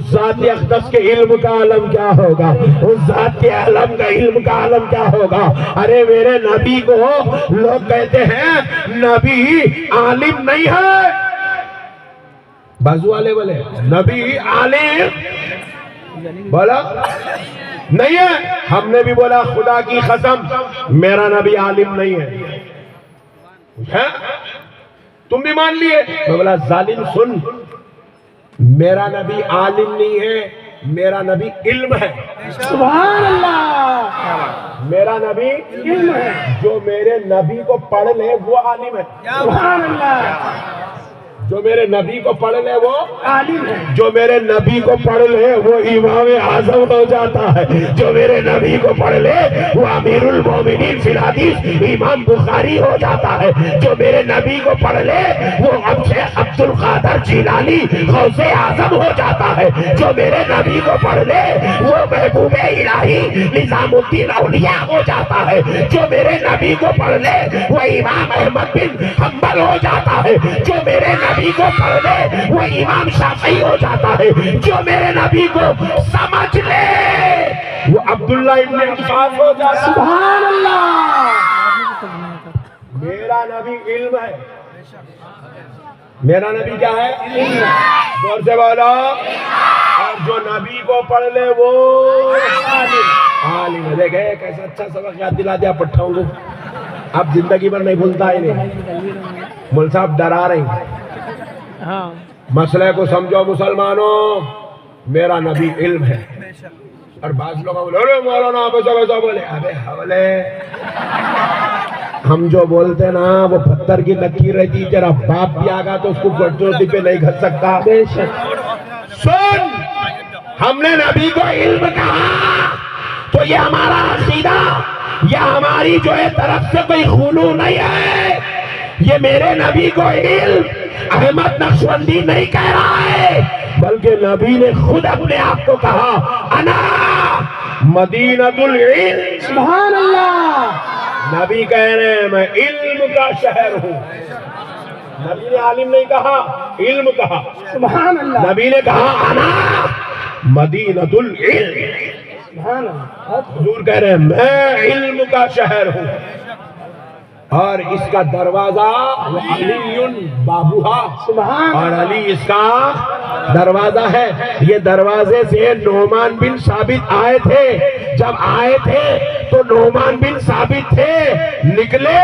اس ذات اقدس کے علم کا عالم کیا ہوگا، اس ذات کے عالم کا علم کا عالم کیا ہوگا۔ ارے میرے نبی کو لوگ کہتے ہیں نبی عالم نہیں ہے، بازو والے بولے نبی عالم بولا نہیں ہے۔ ہم نے بھی بولا خدا کی قسم میرا نبی عالم نہیں ہے، تم بھی مان لیے۔ میں بولا ظالم سن، میرا نبی عالم نہیں ہے، میرا نبی علم ہے۔ سبحان اللہ، میرا نبی علم ہے، جو میرے نبی کو پڑھ لے وہ عالم ہے۔ سبحان اللہ، جو میرے نبی کو پڑھ لے وہ عالم ہے، جو میرے نبی کو پڑھ لے وہ امام اعظم ہو جاتا ہے، جو میرے نبی کو پڑھ لے وہ امیر المومنین فی الحدیث امام بخاری ہو جاتا ہے، جو میرے نبی کو پڑھ لے وہ شیخ عبد القادر جیلانی غوث اعظم ہو جاتا ہے، جو میرے نبی کو پڑھ لے وہ محبوب الہی نظام الدین اولیاء ہو جاتا ہے، جو میرے نبی کو پڑھ لے وہ امام احمد بن حنبل ہو جاتا ہے، جو میرے نبی کو پڑھ لے وہ امام شافعی ہو جاتا ہے، جو میرے نبی کو سمجھ لے وہ عبداللہ ابن عباس ہو جاتا ہے۔ سبحان اللہ، میرا نبی علم ہے، میرا نبی کیا ہے؟ علم ہے، زور سے بولو۔ اور جو نبی کو پڑھ لے وہ عالم ہے۔ دیکھیں کیسا اچھا سبق یاد دلا دیا پٹھاؤں کو، اب زندگی بھر نہیں بھولتا ہی نہیں۔ مول صاحب ڈرا رہے ہیں، مسئلے کو سمجھو مسلمانوں، میرا نبی علم ہے۔ اور بعض لوگ بولے ارے مولانا آپ ایسا ویسا بولے، ابے حولے، ہم جو بولتے نا وہ پتھر کی لکیر رہتی، تیرا باپ بھی آگا تو اس کو گٹوٹی پہ نہیں گھس سکتا۔ سن، ہم نے نبی کو علم کہا تو یہ ہمارا عقیدہ، یہ ہماری جو ہے طرف سے کوئی خلو نہیں ہے، یہ میرے نبی کو علم احمد نقشبندی نہیں کہہ رہا ہے، بلکہ نبی نے خود اپنے آپ کو کہا انا مدینۃ العلم۔ سبحان اللہ، نبی کہہ رہے ہیں میں علم کا شہر ہوں۔ نبی نے عالم نہیں کہا، علم کہا۔ سبحان اللہ، نبی نے کہا انا مدینۃ العلم۔ سبحان اللہ، حضور کہہ رہے ہیں میں علم کا شہر ہوں، اور اس کا دروازہ علی بابوہا، اور علی اس کا دروازہ ہے۔ یہ دروازے سے نعمان بن ثابت آئے تھے، جب آئے تھے تو نعمان بن ثابت تھے، نکلے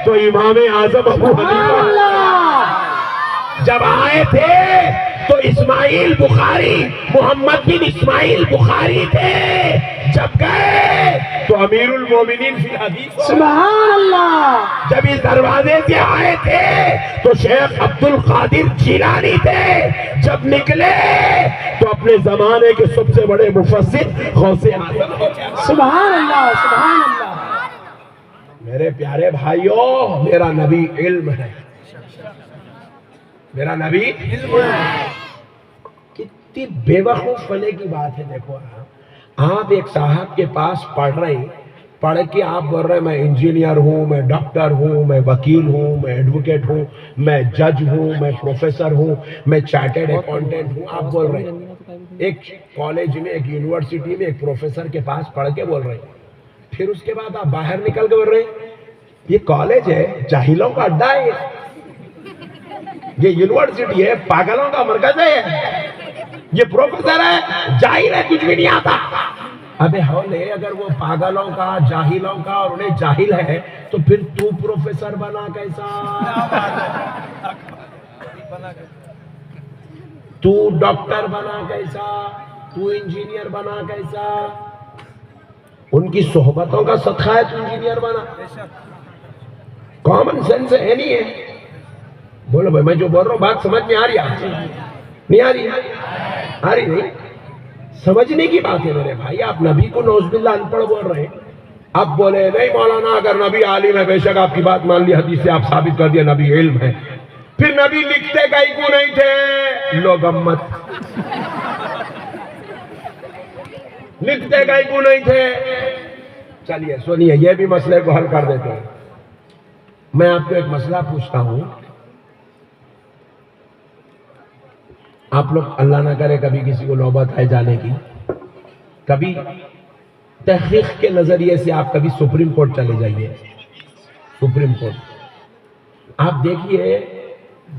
تو امام اعظم ابو حنیفہ، جب آئے تھے تو اسماعیل بخاری، محمد بن اسماعیل بخاری تھے، جب گئے تو امیر المومنین فی الحدیث۔ سبحان اللہ، جب اس دروازے سے آئے تھے تو شیخ عبد القادر جیلانی تھے، جب نکلے تو اپنے زمانے کے سب سے بڑے مفسر غوث اعظم ہو گئے۔ سبحان اللہ، سبحان اللہ، میرے پیارے بھائیوں، میرا نبی علم ہے، میرا نبی علم ہے۔ کتنی بے وقوف ہونے کی بات ہے۔ دیکھو آپ ایک صاحب کے پاس پڑھ رہے ہیں، پڑھ کے آپ بول رہے ہیں میں انجینئر ہوں، میں ڈاکٹر ہوں، میں وکیل ہوں، میں ایڈوکیٹ ہوں، میں جج ہوں، میں پروفیسر ہوں، میں چارٹرڈ اکاؤنٹنٹ ہوں، آپ بول رہے ہیں۔ ایک کالج میں، ایک یونیورسٹی میں ایک پروفیسر کے پاس پڑھ کے بول رہے ہیں، پھر اس کے بعد آپ باہر نکل کے بول رہے ہیں یہ کالج ہے، جاہلوں کا اڈا ہے، یہ یونیورسٹی ہے، پاگلوں کا مرکز ہے، یہ پروفیسر ہے، جاہل ہے، کچھ بھی نہیں آتا۔ ابے ہولے، اگر وہ پاگلوں کا، جاہلوں کا اور انہیں جاہل ہے تو پھر تو پروفیسر بنا کیسا، تو ڈاکٹر بنا کیسا، تو انجینئر بنا کیسا؟ ان کی صحبتوں کا صدقہ ہے تو انجینئر بنا، کامن سینس ہے نہیں ہے؟ بولو بھائی، میں جو بول رہا ہوں بات سمجھ میں آ رہی ہے؟ نہیں آ رہی؟ آ رہی نہیں؟ سمجھنے کی بات ہے میرے بھائی۔ آپ نبی کو نعوذ باللہ ان پڑھ بول رہے ہیں، اب بولے نہیں مولانا اگر نبی عالم ہے، بے شک آپ کی بات مان لی، حدیث سے آپ ثابت کر دیا نبی علم ہے، پھر نبی لکھتے کہیں کو نہیں تھے؟ لوگ امت لکھتے کہیں کو نہیں تھے؟ چلیے سنیے، یہ بھی مسئلے کو حل کر دیتے ہیں۔ میں آپ کو ایک مسئلہ پوچھتا ہوں، آپ لوگ اللہ نہ کرے کبھی کسی کو نوبت آئے جانے کی، کبھی تحقیق کے نظریے سے آپ کبھی سپریم کورٹ چلے جائیے. سپریم کورٹ آپ دیکھیے،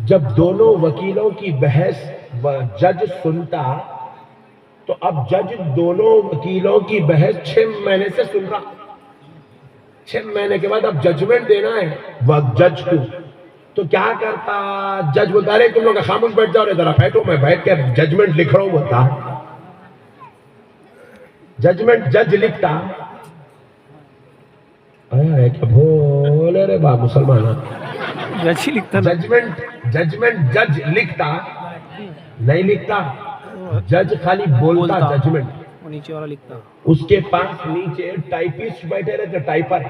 جب دونوں وکیلوں کی بحث جج سنتا تو اب جج دونوں وکیلوں کی بحث 6 مہینے سے سن رہا. 6 مہینے کے بعد اب ججمنٹ دینا ہے جج کو، تو کیا کرتا؟ جج بولتا رہے تم لوگ خاموش بیٹھ جاؤ، ذرا بیٹھو میں بیٹھ کے ججمنٹ لکھ رہا ہوں. بولتا ججمنٹ جج لکھتا، کیا بولے رے با مسلمان، ججمنٹ جج لکھتا نہیں لکھتا، جج خالی بولتا ججمنٹ، نیچے والا لکھتا. اس کے پاس نیچے ٹائپسٹ بیٹھے رہتے، ٹائپر،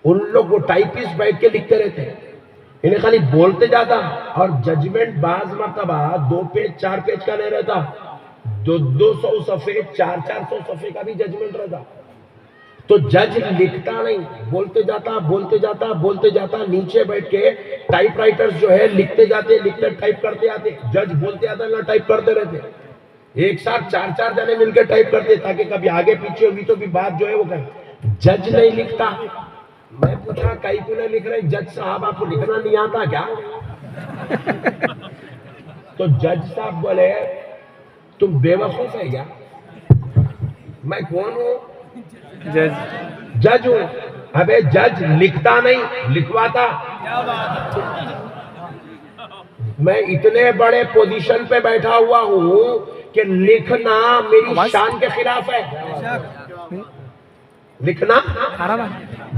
ان لوگ وہ ٹائپسٹ بیٹھ کے لکھتے رہتے، انہیں خالی بولتے جاتا. اور ججمنٹ بعض مرتبہ 2 پیج 4 پیج کا نہیں رہتا، 200 صفحے 400 صفحے کا بھی ججمنٹ رہتا. تو جج لکھتا نہیں، بولتے جاتا، نیچے بیٹھ کے ٹائپ رائٹرز جو ہے لکھتے جاتے، ٹائپ کرتے آتے، جج بولتے آتا نہ ٹائپ کرتے رہتے. ایک ساتھ 4 جنے مل کے ٹائپ کرتے تاکہ کبھی آگے پیچھے ہوگی تو بھی بات جو ہے وہ کہیں. جج نہیں لکھتا. میں پوچھا کئی کو نہیں لکھ رہے؟ جج صاحب آپ کو لکھنا نہیں آتا کیا؟ تو جج صاحب بولے تم بے وقوف ہے کیا؟ میں کون ہوں؟ جج ہوں. ابے جج لکھتا نہیں، لکھواتا. میں اتنے بڑے پوزیشن پہ بیٹھا ہوا ہوں کہ لکھنا میری شان کے خلاف ہے. لکھنا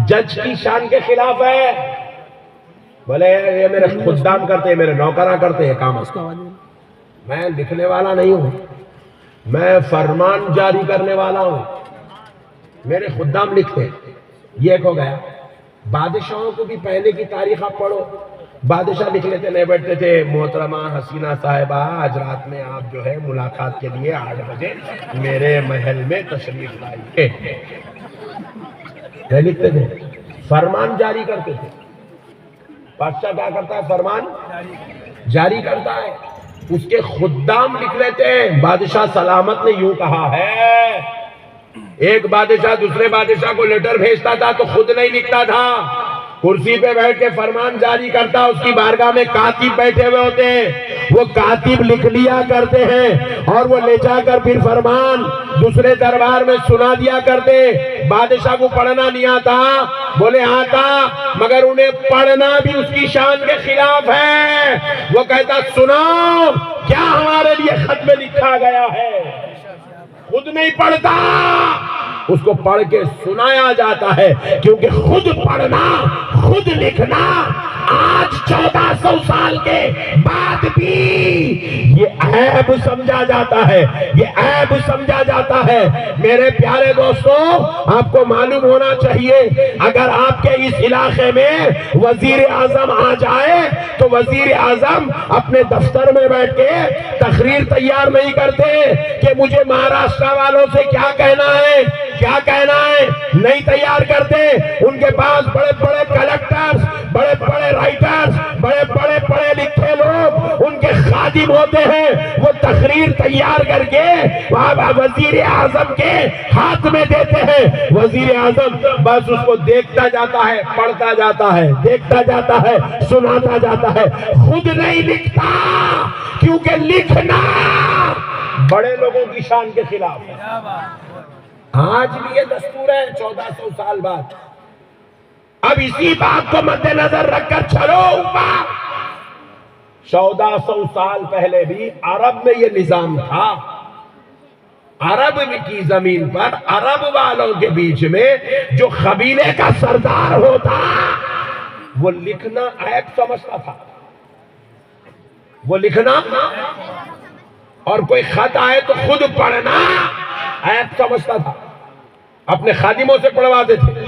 جج کی شان کے خلاف ہے. بولے یہ میرے خدام کرتے ہیں، میرے نوکراں کرتے ہیں کام. میں لکھنے والا نہیں ہوں، میں فرمان جاری کرنے والا ہوں. میرے خدام لکھتے ہیں. یہ ایک ہو گیا. بادشاہوں کو بھی پہلے کی تاریخ آپ پڑھو، بادشاہ لکھ لیتے، نہیں بیٹھتے تھے محترمہ حسینہ صاحبہ آج رات میں آپ جو ہے ملاقات کے لیے 8 بجے میرے محل میں تشریف لائیے. نہیں لکھتے تھے، فرمان جاری کرتے تھے. بادشاہ کیا کرتا ہے؟ فرمان جاری کرتا ہے. اس کے خدام لکھ لیتے ہیں. بادشاہ سلامت نے یوں کہا ہے. ایک بادشاہ دوسرے بادشاہ کو لیٹر بھیجتا تھا تو خود نہیں لکھتا تھا، کرسی پہ بیٹھ کے فرمان جاری کرتا. اس کی بارگاہ میں کاتب بیٹھے ہوئے ہوتے ہیں، وہ کاتب لکھ لیا کرتے ہیں اور وہ لے جا کر پھر فرمان دوسرے دربار میں سنا دیا کرتے. بادشاہ کو پڑھنا نہیں آتا، بولے آتا، مگر انہیں پڑھنا بھی اس کی شان کے خلاف ہے. وہ کہتا سناؤ کیا ہمارے لیے خط میں لکھا گیا ہے. خود نہیں پڑھتا، اس کو پڑھ کے سنایا جاتا ہے، کیونکہ خود پڑھنا خود لکھنا آج 1400 سال کے بعد بھی یہ عیب سمجھا جاتا ہے، یہ عیب سمجھا جاتا ہے. میرے پیارے دوستوں، آپ کو معلوم ہونا چاہیے اگر آپ کے اس علاقے میں وزیر اعظم آ جائے تو وزیر اعظم اپنے دفتر میں بیٹھ کے تقریر تیار نہیں کرتے کہ مجھے مہاراشٹر والوں سے کیا کہنا ہے، کیا کہنا ہے، نہیں تیار کرتے. ان کے پاس بڑے بڑے کلکٹرز، بڑے بڑے رائٹرز، بڑے بڑے پڑھے لکھے لوگ ان کے خادم ہوتے ہیں. وہ تقریر تیار کر کے وزیر اعظم کے ہاتھ میں دیتے ہیں. وزیر اعظم بس اس کو دیکھتا جاتا ہے، پڑھتا جاتا ہے، دیکھتا جاتا ہے، سناتا جاتا ہے. خود نہیں لکھتا، کیونکہ لکھنا بڑے لوگوں کی شان کے خلاف ہے. آج بھی یہ دستور ہے 1400 سال بعد. اب اسی بات کو مد نظر رکھ کر چلو اوپر. 1400 سال پہلے بھی عرب میں یہ نظام تھا. عرب کی زمین پر عرب والوں کے بیچ میں جو قبیلے کا سردار ہوتا وہ لکھنا عیب سمجھتا تھا. وہ لکھنا اور کوئی خط آئے تو خود پڑھنا عیب سمجھتا تھا. اپنے خادموں سے پڑھواتے تھے،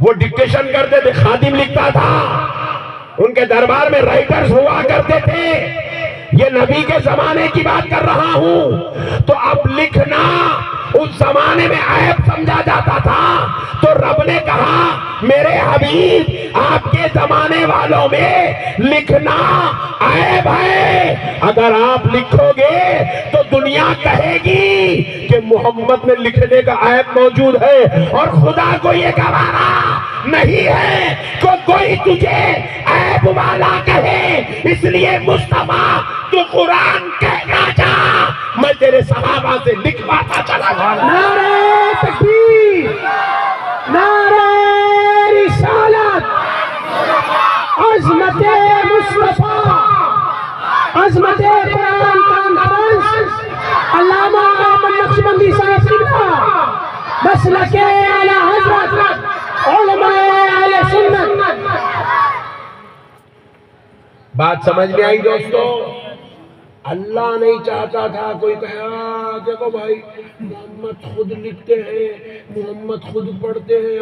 وہ ڈکٹیشن کرتے تھے، خادم لکھتا تھا. ان کے دربار میں رائٹرز ہوا کرتے تھے. یہ نبی کے زمانے کی بات کر رہا ہوں. تو اب لکھنا اس زمانے میں عیب سمجھا جاتا تھا، تو رب نے کہا میرے حبیب آپ کے زمانے والوں میں لکھنا عیب ہے، اگر آپ لکھو گے تو دنیا کہے گی کہ محمد میں لکھنے کا عیب موجود ہے، اور خدا کو یہ گوارا نہیں ہے کہ کوئی تجھے عیب والا کہے، اس لیے مصطفیٰ تو قرآن کہنا جا، میں تیرے صحابہ سے لکھواتا چلا جا۔ نعرہ تکبیر، نعرہ رسالت، عظمت مصطفیٰ، عظمت قرآن کانفرنس، علامہ احمد نقشبندی صاحب قبلہ، مسلک اعلی حضرت، علماء اہل سنت۔ بات سمجھ میں آئی دوستو؟ اللہ نہیں چاہتا تھا کوئی کہا دیکھو بھائی محمد خود لکھتے ہیں، محمد خود پڑھتے ہیں،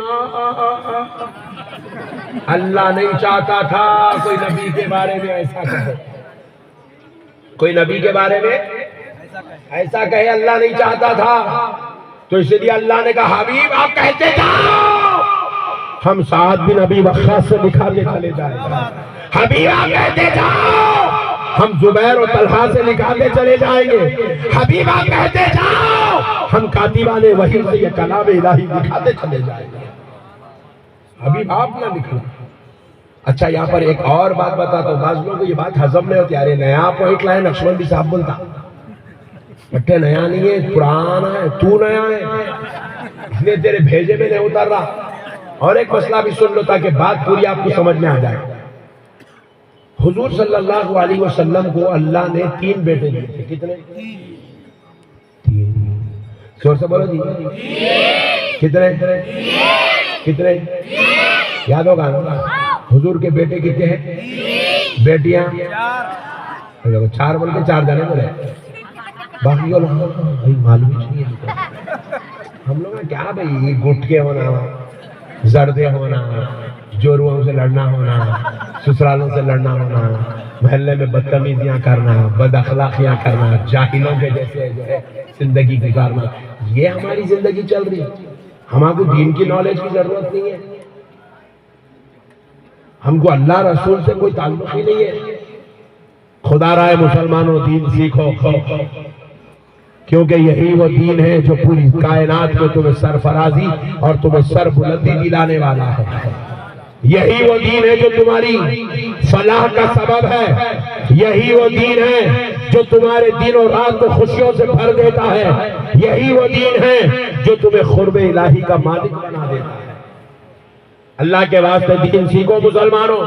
اللہ نہیں چاہتا تھا کوئی نبی کے بارے میں ایسا کہے، کوئی نبی کے بارے میں ایسا کہے، اللہ نہیں چاہتا تھا۔ تو اس لیے اللہ نے کہا حبیب آپ کہتے جاؤ، ہم سعد بن ابی وقاص سے لکھاتے چلے جائیں گے، حبیب آپ کہتے جاؤ ہم زبیر و طلحہ سے لکھاتے چلے جائیں گے، حبیب آپ کہتے جاؤ ہم کاتبان وحی سے یہ کلام الہی لکھاتے چلے جائیں گے، حبیب آپ نہ لکھنا۔ اچھا یہاں پر ایک اور بات بتاتا ہوں، بعض لوگوں کو یہ بات ہضم نہیں ہوتی، ارے نیا پوائنٹ لائے نقشبندی صاحب بولتا، بٹے نیا نہیں ہے پرانا ہے، تو نیا ہے اس لیے تیرے بھیجے میں نہیں اتر رہا۔ اور ایک مسئلہ بھی سن لو تاکہ بات پوری آپ کو سمجھ میں آ جائے۔ حضور صلی اللہ علیہ وسلم کو اللہ نے 3 بیٹے دیے تھے، کتنے؟ 3، زور سے بولو جی، کتنے؟ کتنے یاد ہوگا نا؟ حضور کے بیٹے کتنے ہیں؟ بیٹیاں 4 بول کے 4 جانے بولے، باقی لوگ بھائی معلوم نہیں ہے ہم لوگ کیا بھائی، گٹکے ہونا، زردے ہونا، جوروؤں سے لڑنا ہونا، سسرالوں سے لڑنا ہونا، محلے میں بدتمیزیاں کرنا، بد اخلاقیاں کرنا، جاہلوں کے جیسے جو ہے زندگی گزارنا، یہ ہماری زندگی چل رہی ہے۔ ہمارے کو دین کی نالج کی ضرورت نہیں ہے، ہم کو اللہ رسول سے کوئی تعلق ہی نہیں ہے۔ خدا رائے مسلمانوں دین سیکھو، کیونکہ یہی وہ دین ہے جو پوری کائنات کو تمہیں سرفرازی اور تمہیں سر بلندی دلانے والا ہے، یہی وہ دین ہے جو تمہاری فلاح کا سبب ہے، یہی وہ دین ہے جو تمہارے دن و رات کو خوشیوں سے بھر دیتا ہے، یہی وہ دین ہے جو تمہیں قرب الہی کا مالک بنا دیتا ہے۔ اللہ کے واسطے دین سیکھو مسلمانوں۔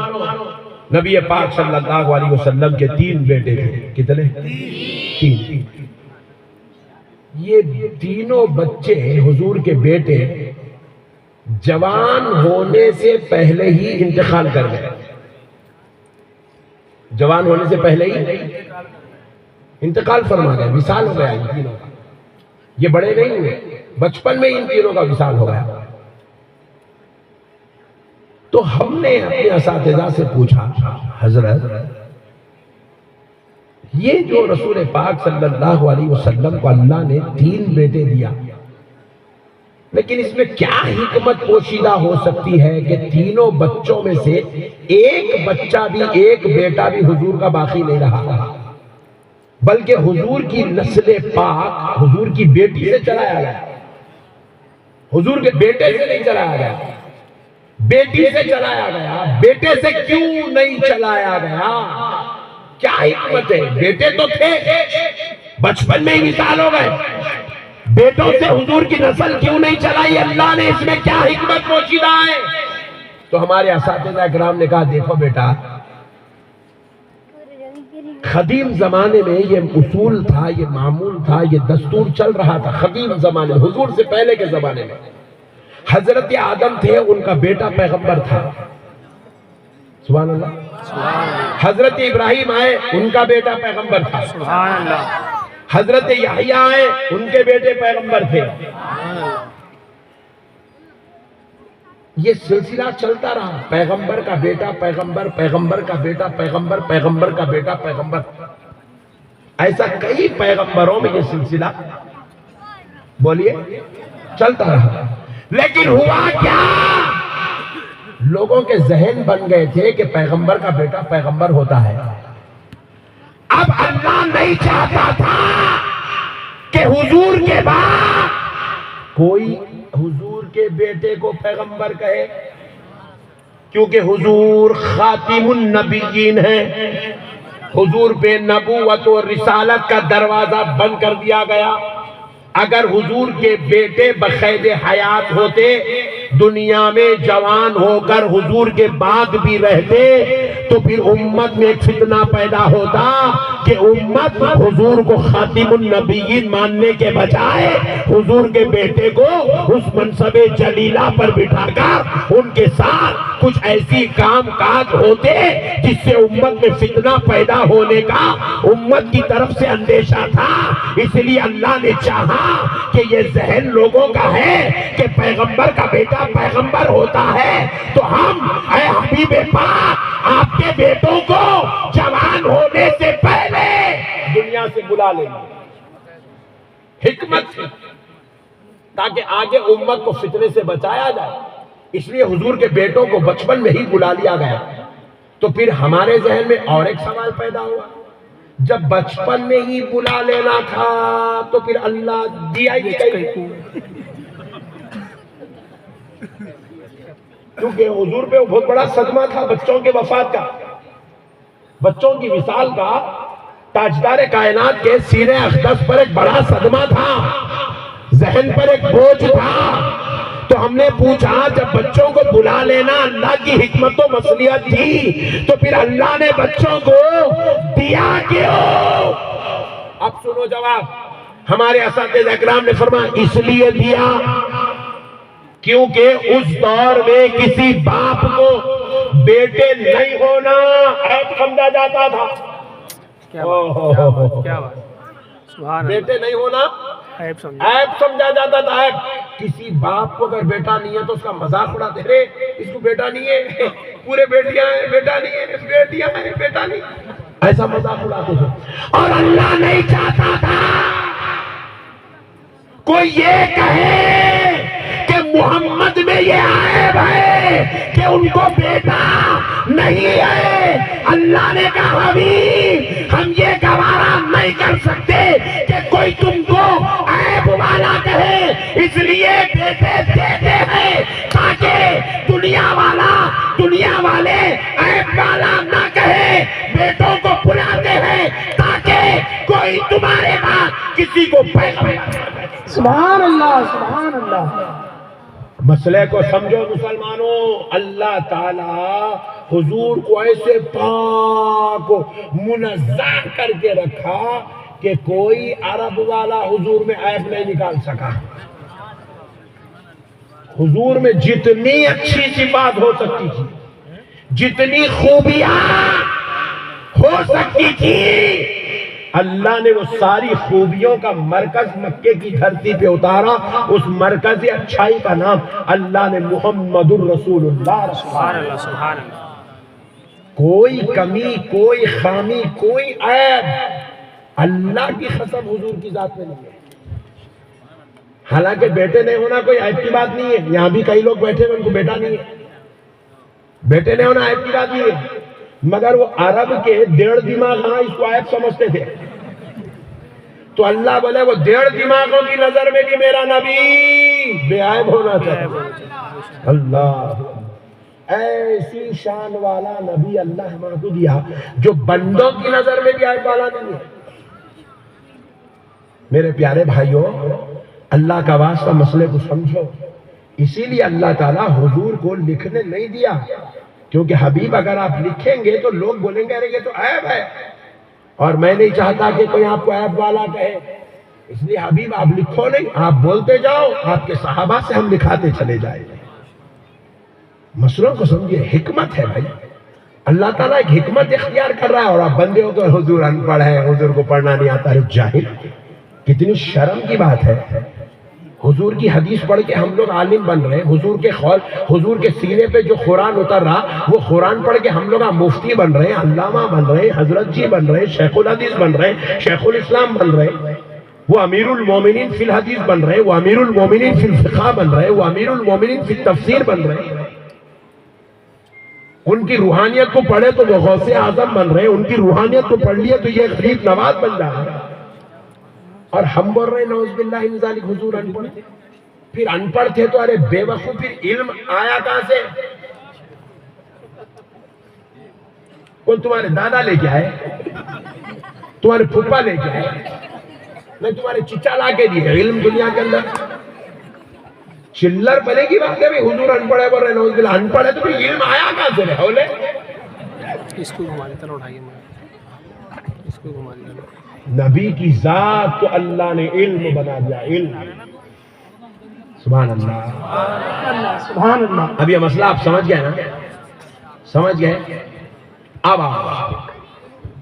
نبی پاک صلی اللہ علیہ وسلم کے 3 بیٹے تھے، کتنے؟ 3۔ یہ تینوں بچے حضور کے بیٹے جوان ہونے سے پہلے ہی انتقال کر گئے، جوان ہونے سے پہلے ہی انتقال فرما گئے، وصال ہو گیا ان تینوں کا۔ یہ بڑے نہیں ہوئے، بچپن میں ان تینوں کا وصال ہو گیا۔ تو ہم نے اپنے اساتذہ سے پوچھا حضرت یہ جو رسول پاک صلی اللہ علیہ وسلم کو اللہ نے 3 بیٹے دیا، لیکن اس میں کیا حکمت پوشیدہ ہو سکتی ہے کہ تینوں بچوں میں سے ایک بچہ بھی، ایک بیٹا بھی حضور کا باقی نہیں رہا، بلکہ حضور کی نسل پاک حضور کی بیٹی سے چلایا گیا، حضور کے بیٹے سے نہیں چلایا گیا، بیٹی سے چلایا گیا۔ بیٹے سے کیوں نہیں چلایا گیا؟ کیا حکمت ہے؟ بیٹے تو تھے، بچپن میں ہی وصال ہو گئے، بیٹوں سے حضور کی نسل کیوں نہیں چلائی؟ اللہ نے اس میں کیا حکمت پوشیدہ ہے؟ تو ہمارے اساتذہ اکرام نے کہا دیکھو بیٹا، قدیم زمانے میں یہ اصول تھا، یہ معمول تھا، یہ دستور چل رہا تھا قدیم زمانے میں، حضور سے پہلے کے زمانے میں۔ حضرت آدم تھے، ان کا بیٹا پیغمبر تھا، سبحان اللہ۔ حضرت ابراہیم آئے، ان کا بیٹا پیغمبر تھا، سبحان اللہ۔ حضرت یحییٰ آئے، ان کے بیٹے پیغمبر تھے۔ یہ سلسلہ چلتا رہا، پیغمبر کا بیٹا پیغمبر، پیغمبر کا بیٹا پیغمبر، پیغمبر کا بیٹا پیغمبر، ایسا کئی پیغمبروں میں یہ سلسلہ بولیے چلتا رہا، لیکن ہوا کیا؟ لوگوں کے ذہن بن گئے تھے کہ پیغمبر کا بیٹا پیغمبر ہوتا ہے۔ اب اللہ نہیں چاہتا تھا کہ حضور کے بعد کوئی حضور کے بیٹے کو پیغمبر کہے، کیونکہ حضور خاتم النبیین ہے، حضور پہ نبوت و رسالت کا دروازہ بند کر دیا گیا۔ اگر حضور کے بیٹے بقید حیات ہوتے، دنیا میں جوان ہو کر حضور کے بعد بھی رہتے، تو پھر امت میں ایک فتنہ پیدا ہوتا کہ امت حضور کو خاتم النبیین ماننے کے بجائے حضور کے بیٹے کو اس منصب جلیلہ پر بٹھا کر ان کے ساتھ کچھ ایسی کام کاج ہوتے جس سے امت میں فتنہ پیدا ہونے کا امت کی طرف سے اندیشہ تھا۔ اس لیے اللہ نے چاہا کہ یہ ذہن لوگوں کا ہے کہ پیغمبر کا بیٹا پیغمبر ہوتا ہے، تو ہم اے حبیب پاک آپ کے بیٹوں کو جوان ہونے سے پہلے دنیا سے بلا لیں گے۔ حکمت تھی تاکہ آگے امت کو فتنے سے بچایا جائے، اس لیے حضور کے بیٹوں کو بچپن میں ہی بلا لیا گیا۔ تو پھر ہمارے ذہن میں اور ایک سوال پیدا ہوا، جب بچپن میں ہی بلا لینا تھا تو پھر اللہ دیا ہی کہیں، کیونکہ حضور پہ وہ بہت بڑا صدمہ تھا بچوں کے وفات کا، بچوں کی وصال کا تاجدار کائنات کے سینے اقدس پر ایک بڑا صدمہ تھا، ذہن پر ایک بوجھ تھا۔ تو ہم نے پوچھا جب بچوں کو بلا لینا اللہ کی حکمت و مصلحت تھی تو پھر اللہ نے بچوں کو دیا کیوں؟ اب سنو جواب، ہمارے اساتذہ اکرام نے فرمایا اس لیے دیا کیونکہ اس دور میں کسی باپ کو بیٹے نہیں ہونا عیب سمجھا جاتا تھا۔ بیٹے نہیں ہونا عیب سمجھا جاتا تھا۔ کسی باپ کو اگر بیٹا نہیں ہے تو اس کا مذاق اڑاتے رہے، اس کو بیٹا نہیں ہے، پورے بیٹیاں ہیں بیٹا نہیں ہے، بیٹیاں ہیں بیٹا نہیں، ایسا مذاق اڑاتے تھے۔ اور اللہ نہیں چاہتا تھا کوئی یہ کہے کہ محمد میں یہ عیب ہے کہ ان کو بیٹا نہیں ہے۔ اللہ نے کہا حبیب ہم یہ گوارا نہیں کر سکتے کہ کوئی تم کو عیب والا کہے، اس لیے بیٹے دیتے ہیں تاکہ دنیا والے عیب والا نہ کہے، بیٹوں کو بلاتے ہیں تاکہ کوئی تمہارے بعد کسی کو پیغمبر۔ سبحان اللہ سبحان اللہ۔ مسئلے کو سمجھو مسلمانوں، اللہ تعالی حضور کو ایسے پاک منزہ کر کے رکھا کہ کوئی عرب والا حضور میں عیب نہیں نکال سکا۔ حضور میں جتنی اچھی صفات ہو سکتی تھی، جتنی خوبیاں ہو سکتی تھی، اللہ نے وہ ساری خوبیوں کا مرکز مکے کی دھرتی پہ اتارا۔ اس مرکز اچھائی کا نام اللہ نے محمد الرسول اللہ سبحان اللہ سبحان اللہ۔ کوئی کمی، کوئی خامی، کوئی عیب اللہ کی قسم حضور کی ذات میں نہیں ہے۔ حالانکہ بیٹے نہیں ہونا کوئی عیب کی بات نہیں ہے، یہاں بھی کئی لوگ بیٹھے ہیں ان کو بیٹا نہیں ہے، بیٹے نہیں ہونا عیب کی بات نہیں ہے، مگر وہ عرب کے 1.5 دماغ ہاں اس کو عیب سمجھتے تھے۔ تو اللہ بولے وہ 1.5 دماغوں کی نظر میں بھی میرا نبی بے عیب ہونا چاہیے۔ اللہ ایسی شان والا نبی اللہ ہمارے کو دیا جو بندوں کی نظر میں بھی عیب والا نہیں ہے۔ میرے پیارے بھائیوں، اللہ کا واسطہ مسئلے کو سمجھو۔ اسی لیے اللہ تعالیٰ حضور کو لکھنے نہیں دیا، کیونکہ حبیب اگر آپ لکھیں گے تو لوگ بولیں گے ارے یہ تو عیب ہے، اور میں نہیں چاہتا کہ کوئی آپ کو عیب والا کہے، اس لیے حبیب آپ لکھو نہیں، آپ بولتے جاؤ، آپ کے صحابہ سے ہم لکھاتے چلے جائیں گے۔ مسئلوں کو سمجھیے، حکمت ہے بھائی، اللہ تعالیٰ ایک حکمت اختیار کر رہا ہے، اور آپ بندے ہو تو حضور ان پڑھ ہے، حضور کو پڑھنا نہیں آتا، جاہل، کتنی شرم کی بات ہے۔ حضور کی حدیث پڑھ کے ہم لوگ عالم بن رہے ہیں، حضور کے سینے پہ جو قرآن اتر رہا وہ قرآن پڑھ کے ہم لوگ مفتی بن رہے ہیں، علامہ بن رہے ہیں، حضرت جی بن رہے ہیں، شیخ الحدیث بن رہے ہیں، شیخ الاسلام بن رہے ہیں۔ وہ امیر المومنین فی الحدیث بن رہے، وہ امیر المومنین فی الفقہ بن رہے، وہ امیر المومنین فی التفسیر بن رہے. ان کی روحانیت کو پڑھے تو وہ غوث اعظم بن رہے، ان کی روحانیت کو پڑھ لیے تو یہ غریب نواز بن جا رہے. اور ہم بول رہے ہیں نعوذ باللہ من ذالک حضور ان پڑھ. پھر ان پڑھ تھے تو ارے بے وقوف، پھر علم آیا کہاں سے؟ کون تمہارے دادا لے کے آئے؟ تمہارے پھپھا لے کے آئے؟ نہیں تمہارے چچا لا کے دیے علم دنیا کے اندر؟ چلر بنے کی بات ہے بھی حضور ان پڑھے بول رہے نعوذ باللہ. ان پڑھے تو پھر علم آیا کہاں سے رہے ہولے؟ اس کو گھما دیتا، اٹھائیے اس کو گھما دیتا. نبی کی ذات کو اللہ نے علم بنا دیا، علم. سبحان اللہ سبحان اللہ. اب یہ مسئلہ آپ سمجھ گئے نا؟ سمجھ گئے؟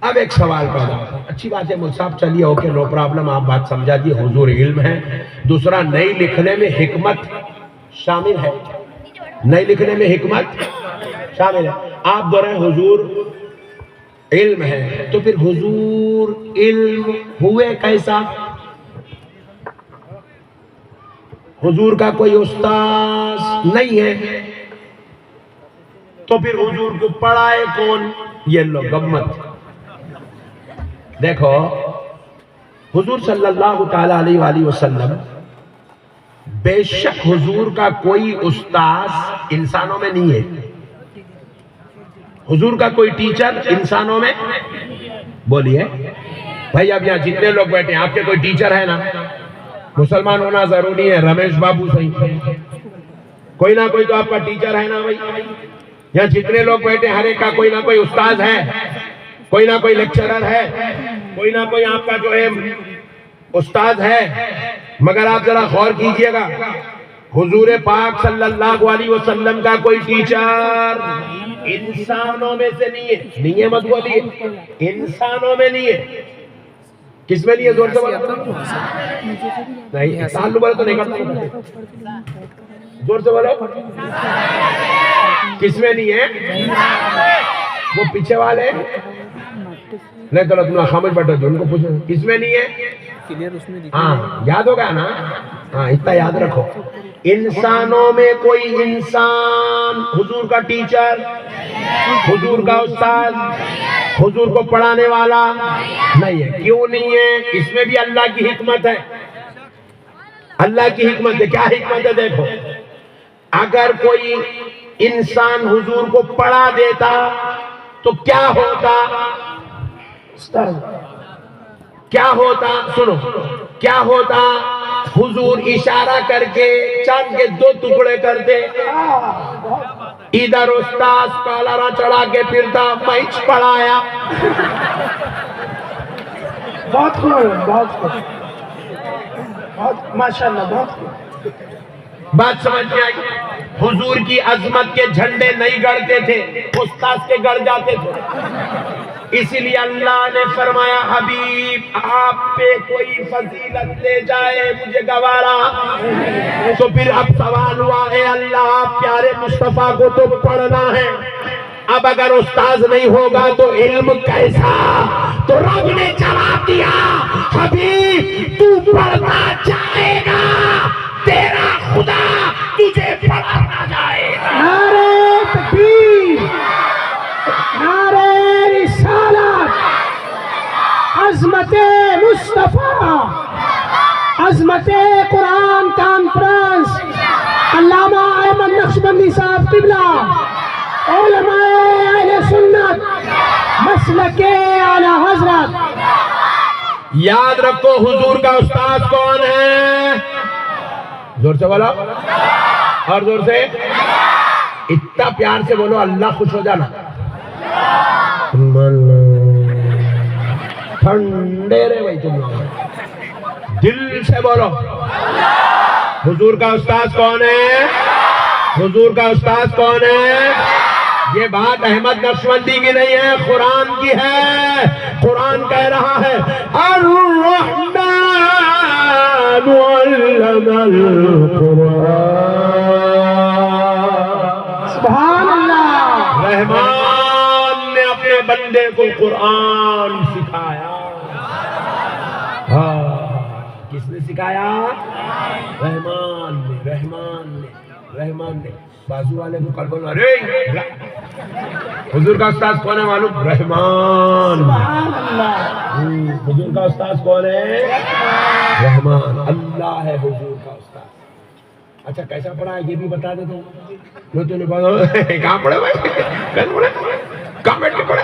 اب ایک سوال پیدا ہوتا ہے. اچھی بات ہے مصعب، چلیے اوکے نو پرابلم، آپ بات سمجھا دیے، حضور علم ہے. دوسرا نئی لکھنے میں حکمت شامل ہے، نئی لکھنے میں حکمت شامل ہے. آپ بول رہے ہیں حضور علم ہے، تو پھر حضور علم ہوئے کیسا؟ حضور کا کوئی استاذ نہیں ہے تو پھر حضور کو پڑھائے کون؟ یہ لوگ گمت. دیکھو حضور صلی اللہ تعالی علیہ وآلہ وسلم، بے شک حضور کا کوئی استاذ انسانوں میں نہیں ہے، حضور کا کوئی ٹیچر انسانوں میں. بولیے بھائی، اب یہاں جتنے لوگ بیٹھے ہیں آپ کے کوئی ٹیچر ہے نا؟ مسلمان ہونا ضروری ہے، رمیش بابو صحیح، کوئی نہ کوئی تو آپ کا ٹیچر ہے نا بھائی. یہاں جتنے لوگ بیٹھے ہر ایک کا کوئی نہ کوئی استاذ ہے، کوئی نہ کوئی لیکچرر ہے، کوئی نہ کوئی آپ کا جو ہے استاد ہے. مگر آپ ذرا غور کیجئے گا، حضور پاک صلی اللہ علیہ وسلم کا کوئی ٹیچر انسانوں میں سے نہیں ہے. نہیں ہے مت بولیے، انسانوں میں نہیں ہے. کس میں نہیں ہے؟ زور سے بولو. نہیں تعلق بولے تو نہیں کرتا. زور سے بولو. کس میں نہیں ہے؟ وہ پیچھے والے نہیں تو تم خاموش بیٹھو جو ان کو پوچھو کس میں نہیں ہے. ہاں یاد ہوگا نا؟ ہاں اتنا یاد رکھو، انسانوں میں کوئی انسان حضور کا ٹیچر، حضور کا استاد، حضور کو پڑھانے والا نہیں ہے. کیوں نہیں ہے؟ اس میں بھی اللہ کی حکمت ہے. اللہ کی حکمت ہے. کیا حکمت ہے؟ دیکھو، اگر کوئی انسان حضور کو پڑھا دیتا تو کیا ہوتا؟ کیا ہوتا؟ سنو کیا ہوتا؟ حضور اشارہ کر کے چاند کے 2 ٹکڑے کرتے. ادھر استاذ کالارا چڑھا کے پھرتا، میچ پڑھایا. بہت خوب، بہت خوب، بہت ماشاءاللہ، بہت خوب. بات سمجھ میں آئی؟ حضور کی عظمت کے جھنڈے نہیں گڑتے تھے، استاذ کے گڑ جاتے تھے. اسی لیے اللہ نے فرمایا حبیب آپ پہ کوئی فضیلت لے جائے مجھے گوارا. تو پھر اب سوال ہوا، اے اللہ پیارے مصطفیٰ کو تو پڑھنا ہے، اب اگر استاذ نہیں ہوگا تو علم کیسا؟ تو رب نے جواب دیا، حبیب تو پڑھنا چاہے گا، تیرا خدا تجھے پڑھانا جائے گا. نعرہ تکبیر، نعرہ رسالت، عظمت مصطفیٰ، عظمت قرآن کانفرنس، علامہ احمد نقشبندی صاحب قبلہ، علماء اہل سنت، مسلک اعلی حضرت. یاد رکھو حضور کا استاد کون ہے؟ زور سے بولو اور زور سے، اتنا پیار سے بولو اللہ خوش ہو جانا. ٹھنڈے رہے بھائی تم لوگ، دل سے بولو. حضور کا استاد کون ہے؟ حضور کا استاد کون ہے؟ یہ بات احمد نقشبندی کی نہیں ہے، قرآن کی ہے. قرآن کہہ رہا ہے الرحمن علم القرآن. سبحان اللہ. رحمان نے اپنے بندے کو قرآن سکھایا. کس نے سکھایا؟ رحمان نے، رحمان نے، رحمان نے۔ بازو والے کو کل بولنا، ارے حضور کا استاد کون ہے معلوم؟ رحمان۔ حضور کا استاد کون ہے؟ رحمان۔ اللہ ہے حضور کا استاد۔ اچھا کیسا پڑھا ہے یہ بھی بتا دیتا ہوں۔ کہاں پڑھے بھائی؟ کہاں بیٹھ کے پڑھے؟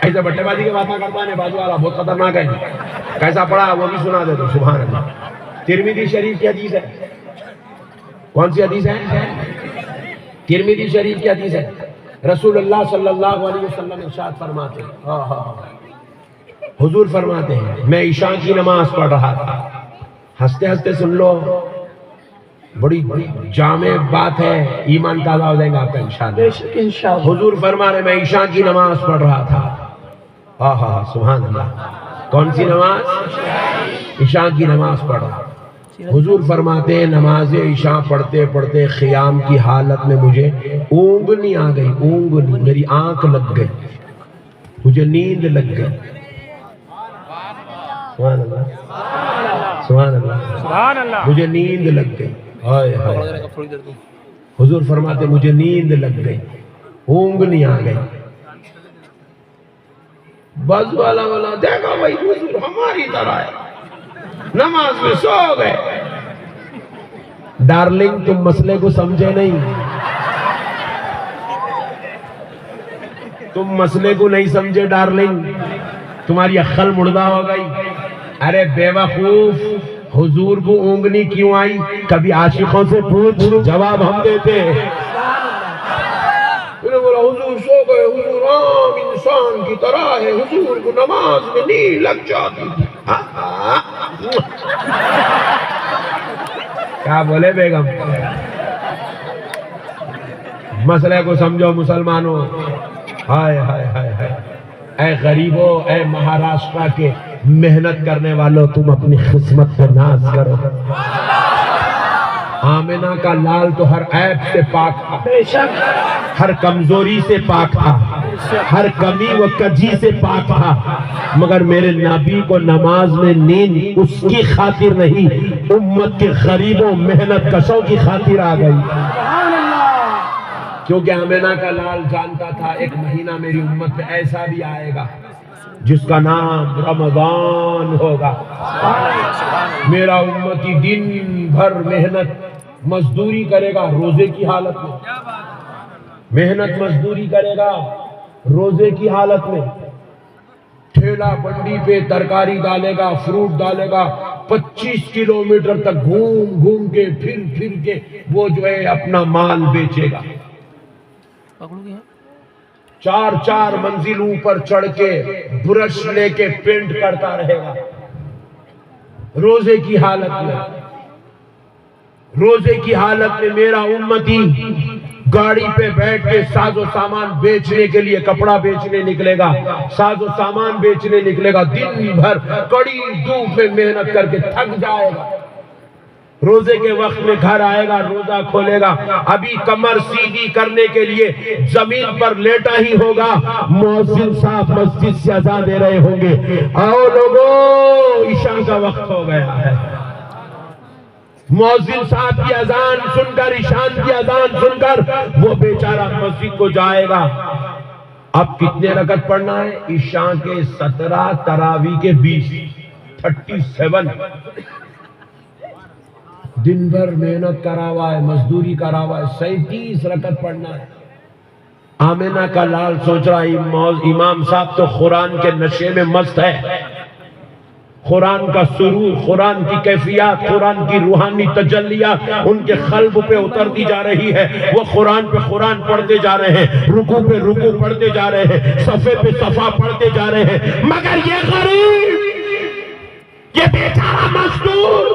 ایسے بٹے بازی کی باتیں کرتا ہے بازو والا، بہت خطرناک ہے۔ کیسا پڑھا وہ بھی سنا دیتا ہوں۔ سبحان اللہ۔ ترمذی شریف کی حدیث ہے۔ کون سی حدیث ہے؟ ترمذی شریف کی حدیث ہے۔ رسول اللہ صلی اللہ علیہ وسلم ارشاد فرماتے ہیں، حضور فرماتے ہیں میں عشاء کی نماز پڑھ رہا تھا۔ ہنستے ہنستے سن لو، بڑی جامع بات ہے، ایمان تازہ ہو جائے گا آپ کا انشاءاللہ۔ حضور فرما رہے میں عشاء کی نماز پڑھ رہا تھا۔ سبحان اللہ۔ کون سی نماز؟ عشاء کی نماز پڑھ رہا۔ حضور فرماتے ہیں نماز عشاء پڑھتے پڑھتے قیام کی حالت میں مجھے اونگنی آ گئی، اونگنی، میری آنکھ لگ گئی، مجھے نیند لگ گئی۔ سبحان اللہ، سبحان اللہ، سبحان اللہ۔ مجھے نیند لگ گئی۔ حضور فرماتے مجھے نیند لگ گئی، اونگنی آ گئی۔ بس والا دیکھا بھائی حضور ہماری طرح ہے، نماز میں سو گئے۔ ڈارلنگ تم مسئلے کو سمجھے نہیں، تم مسئلے کو نہیں سمجھے ڈارلنگ، تمہاری عقل مردہ ہو گئی۔ ارے بے وقوف، حضور کو اونگنی کیوں آئی؟ کبھی عاشقوں سے پوچھ، جواب ہم دیتے ہیں۔ انہوں نے بولا حضور سو گئے، حضور عام انسان کی طرح ہے، حضور کو نماز میں نیند لگ جاتی تھی۔ کیا بولے بیگم؟ مسئلے کو سمجھو مسلمانوں۔ ہائے ہائے ہائے ہائے، اے غریبوں، اے مہاراشٹرا کے محنت کرنے والوں، تم اپنی قسمت پہ ناز کرو۔ آمنہ کا لال تو ہر عیب سے پاک تھا، ہر کمزوری سے پاک تھا، ہر کمی و کجی سے پاک تھا، مگر میرے نبی کو نماز میں نیند اس کی خاطر نہیں، امت کے غریبوں محنت کشوں کی خاطر آ گئی۔ کیونکہ آمنہ کا لال جانتا تھا ایک مہینہ میری امت میں ایسا بھی آئے گا جس کا نام رمضان ہوگا۔ میرا امتی دن بھر محنت مزدوری کرے گا روزے کی حالت میں، محنت مزدوری کرے گا روزے کی حالت میں، ٹھیلا بنڈی پہ ترکاری ڈالے گا، فروٹ ڈالے گا، 25 کلومیٹر تک گھوم گھوم کے پھر کے وہ جو ہے اپنا مال بیچے گا، 4 منزل اوپر چڑھ کے برش لے کے پینٹ کرتا رہے گا روزے کی حالت میں۔ روزے کی حالت میں میرا امتی گاڑی پہ بیٹھ کے ساز و سامان بیچنے کے لیے، کپڑا بیچنے نکلے گا، ساز و سامان بیچنے نکلے گا، دن بھر کڑی دھوپ میں محنت کر کے تھک جائے گا، روزے کے وقت میں گھر آئے گا، روزہ کھولے گا، ابھی کمر سیدھی کرنے کے لیے زمین پر لیٹا ہی ہوگا، مؤذن صاحب مسجد سے اذان دے رہے ہوں گے، آؤ لوگوں عشاء کا وقت ہو گیا ہے۔ مؤذن صاحب کی اذان سن کر، عشاء کی اذان سن کر وہ بیچارہ مسجد کو جائے گا۔ اب کتنے رکعت پڑھنا ہے؟ عشاء کے 17، تراویح کے 20، 37۔ دن بھر محنت کرا ہوا ہے، مزدوری کرا ہوا ہے، 37 رکعت پڑھنا ہے۔ آمنہ کا لال سوچ رہا ہے امام صاحب تو قرآن کے نشے میں مست ہے، قرآن کا سرور، قرآن کی کیفیات، قرآن کی روحانی تجلیات ان کے قلب پہ اترتی جا رہی ہے، وہ قرآن پہ قرآن پڑھتے جا رہے ہیں، رکوع پہ رکوع پڑھتے جا رہے ہیں، صفحے پہ صفحہ پڑھتے جا رہے ہیں، مگر یہ غریب، یہ بیچارہ مزدور،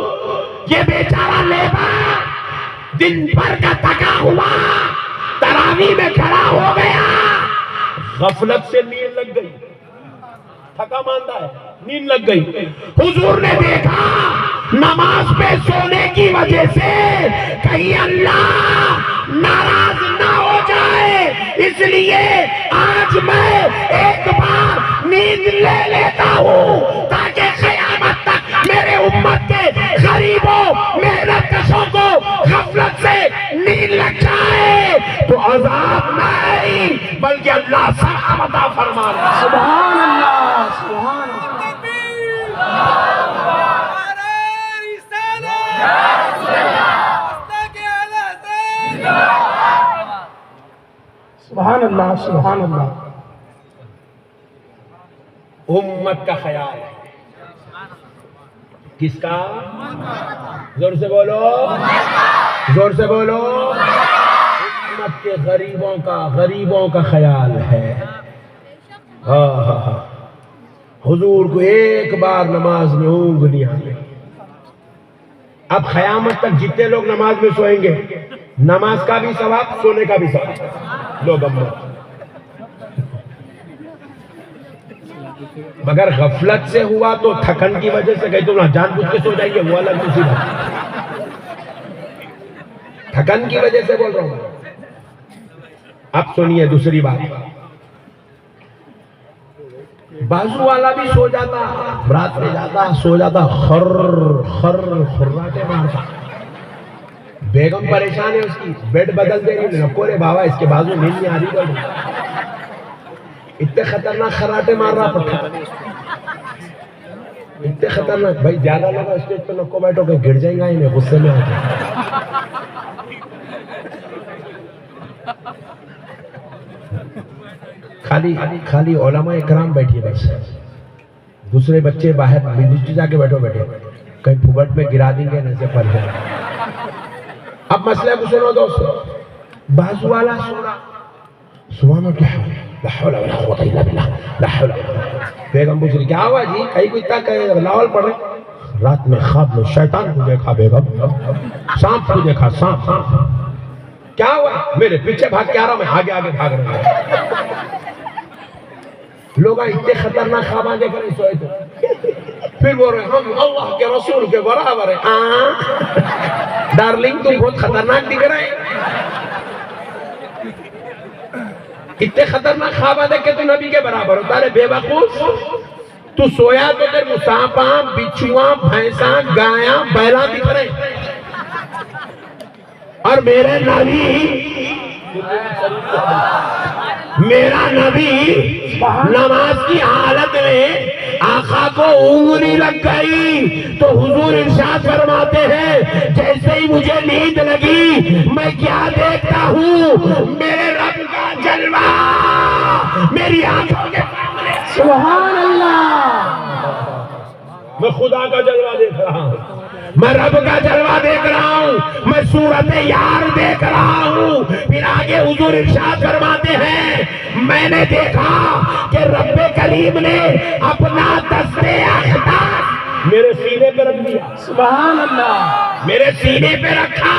یہ بیچارہ لیبر دن بھر کا تھکا ہوا تراویح میں کھڑا ہو گیا، غفلت سے نیند لگ گئی، تھکا ماندہ ہے، نیند لگ گئی۔ حضور نے دیکھا نماز پہ سونے کی وجہ سے کہیں اللہ ناراض نہ ہو جائے، اس لیے آج میں ایک بار نیند لے لیتا ہوں تاکہ قیامت تک میرے امت کے غریبوں محنت کشوں کو غفلت سے نیند لگ جائے تو عذاب نہیں بلکہ اللہ سلام عطا فرما رہا ہے۔ سبحان اللہ، سبحان اللہ، سبحان اللہ، سبحان اللہ۔ امت کا خیال ہے، کس کا؟ زور سے بولو، زور سے بولو۔ امت کے غریبوں کا خیال ہے۔ حضور کو ایک بار نماز میں اونگ نہیں آئی۔ اب قیامت تک جتنے لوگ نماز میں سوئیں گے، نماز کا بھی ثواب، سونے کا بھی ثواب، لوگ امت۔ مگر غفلت سے ہوا تو تھکن کی وجہ سے کہیں تم نہ جان بوجھ کے سو جائیں گے، وہ الگ دوسری بات۔ تھکن کی وجہ سے بول رہا ہوں۔ اب سنیے دوسری بات، بازو والا بھی سو جاتا، رات میں جاتا سو جاتا، خراٹے مارتا، بیگم پریشان ہے، اس کی بیڈ بدل دے رہی، رکو رے بابا اس کے بازو نیند نہیں آ رہی، اتنے خطرناک خراٹے مار رہا پتھر، اتنے خطرناک۔ بھائی زیادہ لوگ اسٹیج پہ نکو بیٹھو کہ گر جائیں گا، انہیں غصے میں آتے خالی علماء اکرام بیٹھیے، بس دوسرے بچے باہر نیچے جا کے بیٹھے کہیں پھوبٹ میں گرا دیں گے، ایسے پڑ جائیں۔ اب مسئلہ کو سنو دوستو، بازو والا سونا، سبحان اللہ، لا حول ولا قوت الا باللہ، لا حول ولا قوت۔ بیگم پوچھ رہی کیا ہوا جی؟ کہیں کوئی تک لاول پڑھ رہے، رات میں خواب میں شیطان کو دیکھا بیگم، سانپ کو دیکھا، سانپ۔ کیا ہوا؟ میرے پیچھے بھاگ کے آ رہا، میں آگے آگے بھاگ رہا ہوں۔ لوگ اتنے خطرناک خواب آگے کریں سوئے تو پھر بول رہے ہم اللہ کے رسول کے برابر ہیں۔ ڈارلنگ تم بہت خطرناک دکھ رہے ہیں، اتنے خطرناک خواب دیکھ کے تو نبی کے برابر ہوتا ہے۔ بے وقوف، تو سویا تو تیرے کو سانپاں، بچھواں، بھینساں، گایاں، بیلاں دکھ رہے ہیں، اور میرا نبی نماز کی حالت میں آقا کو انگلی لگ گئی تو حضور ارشاد فرماتے ہیں جیسے ہی مجھے نیند لگی میں کیا دیکھتا ہوں؟ میرے رب کا جلوہ میری آنکھوں کے سامنے۔ سبحان اللہ، میں خدا کا جلوہ دیکھ رہا ہوں، میں رب کا جلوہ دیکھ رہا ہوں، میں صورت یار دیکھ رہا ہوں۔ پھر آگے حضور ارشاد فرماتے ہیں میں نے دیکھا کہ رب کریم نے اپنا دست اقدس میرے سینے پہ رکھ دیا، سبحان اللہ، میرے سینے پہ رکھا۔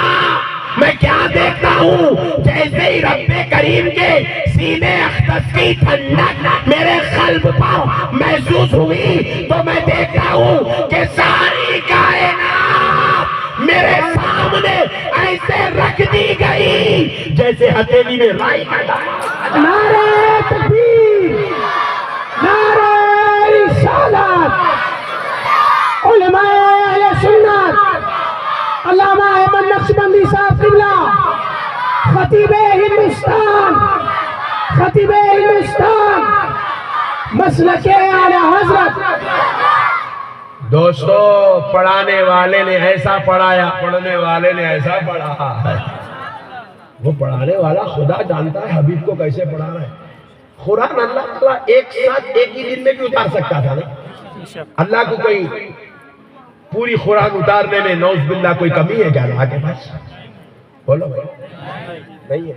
میں کیا دیکھتا ہوں؟ جیسے ہی رب کریم کے سینے اقدس کی ٹھنڈک میرے قلب پر محسوس ہوئی تو میں دیکھتا ہوں کہ ساری کائنات میرے سامنے ایسے رکھ دی گئی جیسے ہتھیلی میں رائی کا دانہ۔ نعرہ تکبیر، نعرہ رسالت، علماء اہل سنت، علامہ احمد نقشبندی صاحب قبلہ، خطیب ہندوستان، خطیب ہندوستان، مسلک اعلی حضرت۔ دوستو پڑھانے والے نے ایسا پڑھایا، پڑھنے والے نے ایسا پڑھا ہے۔ وہ پڑھانے والا خدا جانتا ہے حبیب کو کیسے پڑھا رہا ہے۔ قرآن اللہ تعالیٰ ایک ساتھ ایک ہی دن میں بھی اتار سکتا تھا نا۔ اللہ کو کوئی پوری قرآن اتارنے میں نعوذ باللہ کوئی کمی ہے کیا اللہ کے پاس؟ بولو بھائی، نہیں ہے۔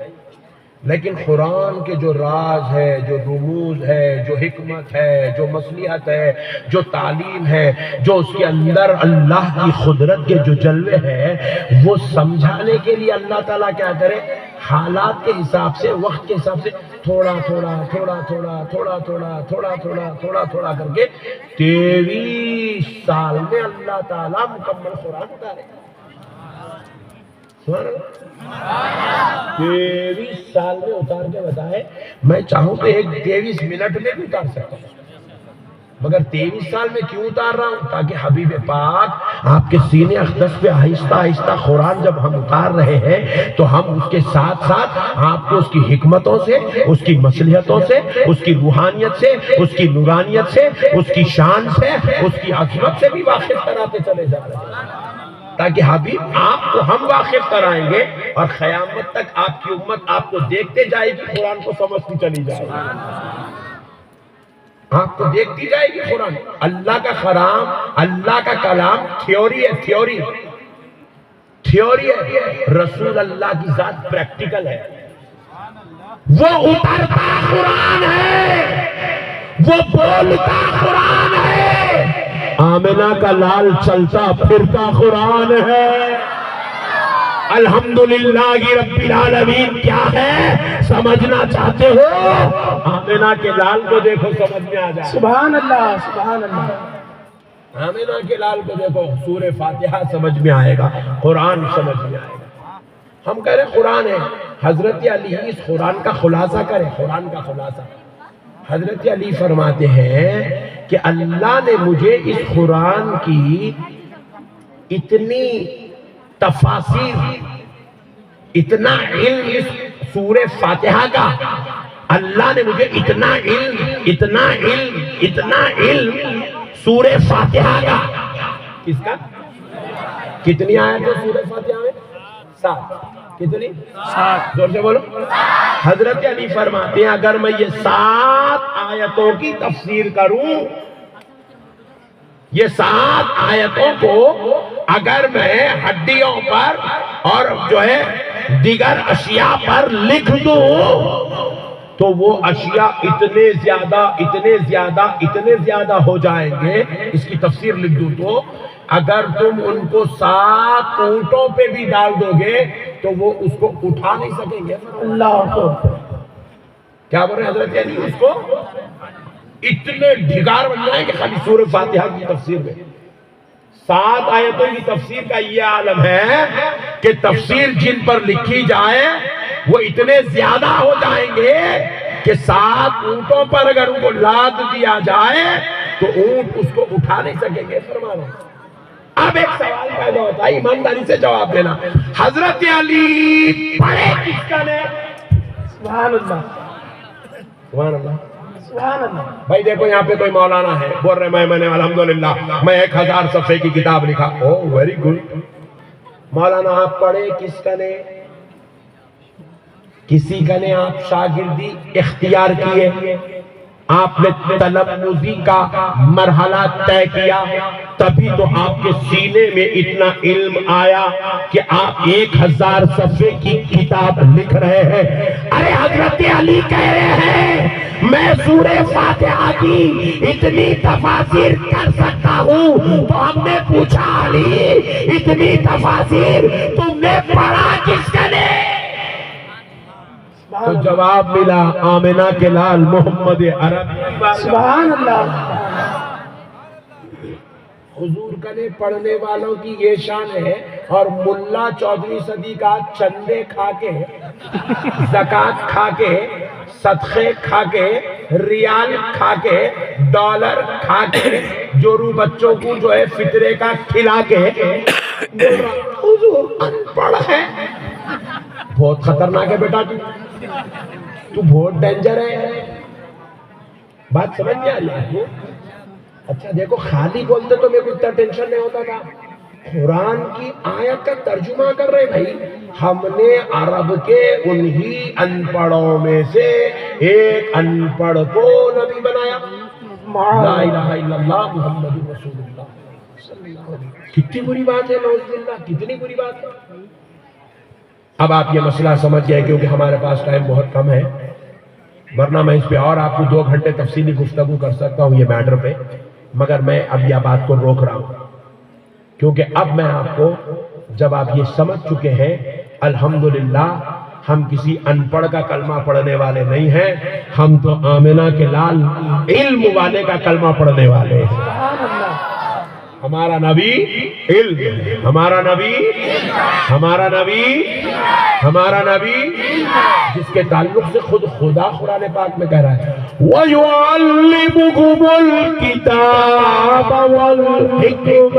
لیکن قرآن کے جو راز ہے، جو رموز ہے، جو حکمت ہے، جو مصلحت ہے، جو تعلیم ہے، جو اس کے اندر اللہ کی قدرت کے جو جلوے ہیں، وہ سمجھانے کے لیے اللہ تعالیٰ کیا کرے؟ حالات کے حساب سے، وقت کے حساب سے تھوڑا تھوڑا تھوڑا تھوڑا تھوڑا تھوڑا تھوڑا تھوڑا تھوڑا تھوڑا کر کے 23 سال میں اللہ تعالیٰ مکمل قرآن اتارے۔ 23 سال میں اتار کے بتائے، میں چاہوں تو ایک 23 منٹ میں بھی اتار سکتا ہوں۔ مگر 23 سال میں کیوں اتار رہا ہوں؟ تاکہ حبیب پاک آپ کے سینے اقدس پہ آہستہ آہستہ قرآن جب ہم اتار رہے ہیں تو ہم اس کے ساتھ ساتھ آپ کو اس کی حکمتوں سے، اس کی مصلحتوں سے، اس کی روحانیت سے، اس کی نورانیت سے، اس کی شان سے، اس کی عظمت سے بھی واقف کراتے چلے جا رہے ہیں، تاکہ حبیب آپ کو ہم واقف کرائیں گے اور قیامت تک آپ کی امت آپ کو دیکھتے جائے گی، قرآن کو سمجھتی چلی جائے گی، آپ کو دیکھتی جائے گی قرآن۔ اللہ کا کلام، اللہ کا کلام تھیوری ہے، تھیوری ہے، رسول اللہ کی ذات پریکٹیکل ہے، وہ اترتا قرآن ہے، وہ بولتا قرآن ہے، آمنہ کا لال چلتا پھرتا قرآن ہے۔ الحمدللہ رب العالمین کیا ہے سمجھنا چاہتے ہو؟ آمنہ کے لال کو دیکھو، سمجھ میں آ جائے۔ سبحان اللہ، سبحان اللہ۔ آمنہ کے لال کو دیکھو، سورہ فاتحہ سمجھ میں آئے گا، قرآن سمجھ میں آئے گا۔ ہم کہہ رہے قرآن ہے، حضرت علی اس قرآن کا خلاصہ کرے، قرآن کا خلاصہ۔ حضرت علی فرماتے ہیں کہ اللہ نے مجھے اس قرآن کی اتنی تفاسیر، اتنا علم اس سورہ فاتحہ کا، اللہ نے مجھے اتنا علم سورہ فاتحہ کا، کس کا؟ کتنی آیت ہے سورہ فاتحہ میں؟ 7۔ کتنی؟ 7۔ زور سے بولو۔ حضرت علی فرماتے ہیں اگر میں یہ 7 آیتوں کی تفسیر کروں، یہ 7 آیتوں کو اگر میں ہڈیوں پر اور جو ہے دیگر اشیاء پر لکھ دوں تو وہ اشیاء اتنے زیادہ ہو جائیں گے، اس کی تفسیر لکھ دوں تو اگر تم ان کو 7 اونٹوں پہ بھی ڈال دو گے تو وہ اس کو اٹھا نہیں سکیں گے۔ اللہ اکبر۔ کیا بول رہے حضرت علی؟ اس کو اتنے ڈھگار بن جائیں کہ خالی سورہ فاتحہ کی تفسیر میں 7 آیتوں کی تفسیر کا یہ عالم ہے کہ تفسیر جن پر لکھی جائے وہ اتنے زیادہ ہو جائیں گے کہ 7 اونٹوں پر اگر ان کو لاد دیا جائے تو اونٹ اس کو اٹھا نہیں سکیں گے۔ فرمانا اب ایک سوال پیدا ہوتا ہے، ایمانداری سے جواب دینا، حضرت علی پڑھے کس کا نے؟ سبحان اللہ، سبحان اللہ، سبحان اللہ۔ بھائی دیکھو یہاں پہ کوئی مولانا ہے بول رہے میں نے الحمدللہ میں 1000 صفحے کی کتاب لکھا، او ویری گڈ۔ مولانا آپ پڑھے کس کا نے؟ کسی کا نے آپ شاگردی اختیار کیے، آپ نے تلمذی کا مرحلہ طے کیا، تبھی تو آپ کے سینے میں اتنا علم آیا کہ آپ 1000 صفحے کی کتاب لکھ رہے ہیں۔ ارے حضرت علی کہہ رہے ہیں میں سورہ فاتحہ کی اتنی تفاسیر کر سکتا ہوں، تو ہم نے پوچھا علی اتنی تفاسیر تم نے پڑھا کس کا نے؟ تو جواب ملا آمنہ کے لال محمد عربی۔ سبحان اللہ۔ حضور کنے پڑھنے والوں کی یہ شان ہے، اور ملا 14ویں صدی کا چندے کھا کے، زکوٰۃ کھا کے، صدقے کھا کے، ریال کھا کے، ڈالر کھا کے، جورو بچوں کو جو ہے فطرے کا کھلا کے حضور ان پڑھ ہے۔ بہت خطرناک ہے بیٹا، تو بہت ڈینجر ہے، بات سمجھ میں آ رہی ہے؟ اچھا دیکھو خالی بولتے تو میرے کو اتنا ٹینشن نہیں ہوتا تھا، قرآن کی آیت کا ترجمہ کر رہے بھائی، ہم نے عرب کے انہی ان پڑھوں میں سے ایک ان پڑھ کو نبی بنایا۔ لا الہ الا اللہ محمد رسول اللہ۔ کتنی بری بات ہے، نعوذ باللہ، کتنی بری بات ہے۔ اب آپ یہ مسئلہ سمجھ گئے، کیونکہ ہمارے پاس ٹائم بہت کم ہے، ورنہ میں اس پہ اور آپ کو 2 گھنٹے تفصیلی گفتگو کر سکتا ہوں یہ میٹر پہ، مگر میں اب یہ بات کو روک رہا ہوں، کیونکہ اب میں آپ کو جب آپ یہ سمجھ چکے ہیں الحمدللہ ہم کسی ان پڑھ کا کلمہ پڑھنے والے نہیں ہیں، ہم تو آمنہ کے لال علم والے کا کلمہ پڑھنے والے ہیں۔ ہمارا نبی علم ہے، ہمارا نبی جس کے تعلق سے خود خدا قرآن پاک میں کہہ رہا ہے وَيُعَلِّمُكُمُ الْكِتَابَ وَالْحِكْمَةَ،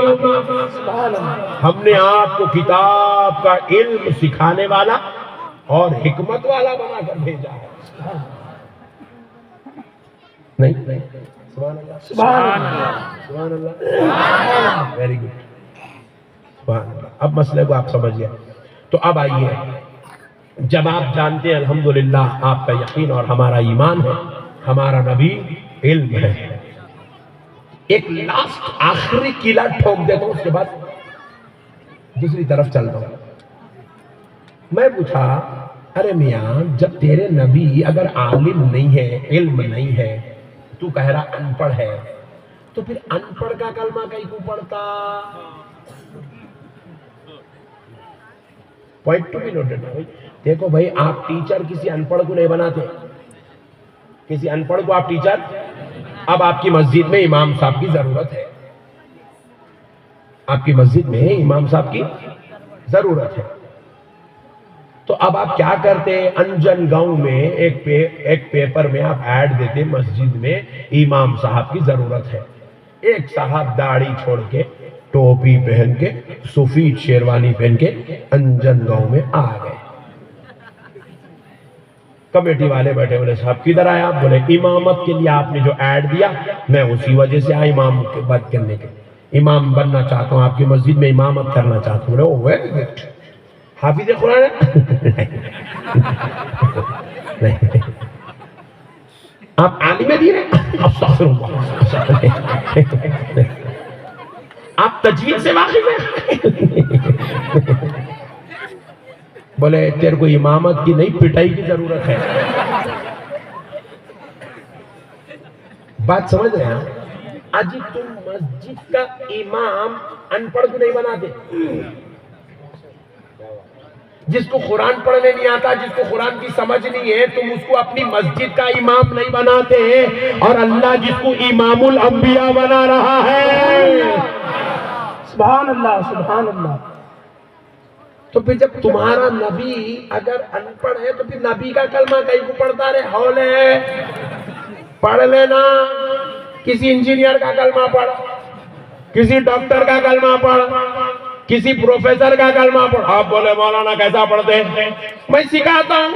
ہم نے آپ کو کتاب کا علم سکھانے والا اور حکمت والا بنا کر بھیجا ہے. نہیں سبحان اللہ، سبحان اللہ. سبحان اللہ، ویری گڈ، سبحان اللہ. اب مسئلے کو آپ سمجھ گئے. تو اب آئیے، جب آپ جانتے ہیں الحمدللہ آپ کا یقین اور ہمارا ایمان ہے، ہمارا نبی علم ہے، ایک لاسٹ آخری قلعہ ٹھوک دیتا ہوں، اس کے بعد دوسری طرف چلتا ہوں. میں پوچھا ارے میاں جب تیرے نبی اگر عالم نہیں ہے، علم نہیں ہے، تو کہہ رہا ان پڑھ ہے، تو پھر ان پڑھ کا کلمہ کہیں کو پڑھتا؟ Point to be noted. دیکھو بھائی، آپ ٹیچر کسی ان پڑھ کو نہیں بناتے، کسی ان پڑھ کو آپ ٹیچر. اب آپ کی مسجد میں امام صاحب کی ضرورت ہے، آپ کی مسجد میں امام صاحب کی ضرورت ہے، تو اب آپ کیا کرتے؟ انجن گاؤں میں ایک پیپر میں آپ ایڈ دیتے مسجد میں امام صاحب کی ضرورت ہے. ایک صاحب داڑھی چھوڑ کے، ٹوپی پہن کے، سفید شیروانی پہن کے انجن گاؤں میں آ گئے. کمیٹی والے بیٹھے، بولے صاحب کدھر آئے آپ؟ بولے امامت کے لیے آپ نے جو ایڈ دیا میں اسی وجہ سے آیا امام کے بات کرنے کے، امام بننا چاہتا ہوں، آپ کی مسجد میں امامت کرنا چاہتا ہوں. بولے ویری گڈ. حافظ قرآن ہے؟ آپ عالم دین ہیں؟ استغفر اللہ. آپ تجوید سے واقف ہیں؟ بولے تیرے کو امامت کی نہیں پٹائی کی ضرورت ہے. بات سمجھ رہے ہیں؟ آج تم مسجد کا امام ان پڑھ کو نہیں بناتے، جس کو قرآن پڑھنے نہیں آتا، جس کو قرآن کی سمجھ نہیں ہے، تم اس کو اپنی مسجد کا امام نہیں بناتے ہیں، اور اللہ جس کو امام الانبیاء بنا رہا ہے. سبحان اللہ، سبحان اللہ. تو پھر جب تمہارا نبی اگر ان پڑھ ہے تو پھر نبی کا کلمہ کہیں کو پڑھتا رہے؟ ہولے پڑھ لینا، کسی انجینئر کا کلمہ پڑھ، کسی ڈاکٹر کا کلمہ پڑھ، کسی پروفیسر کا کلمہ پڑھ. آپ بولے مولانا کیسا پڑھتے ہیں؟ میں سکھاتا ہوں.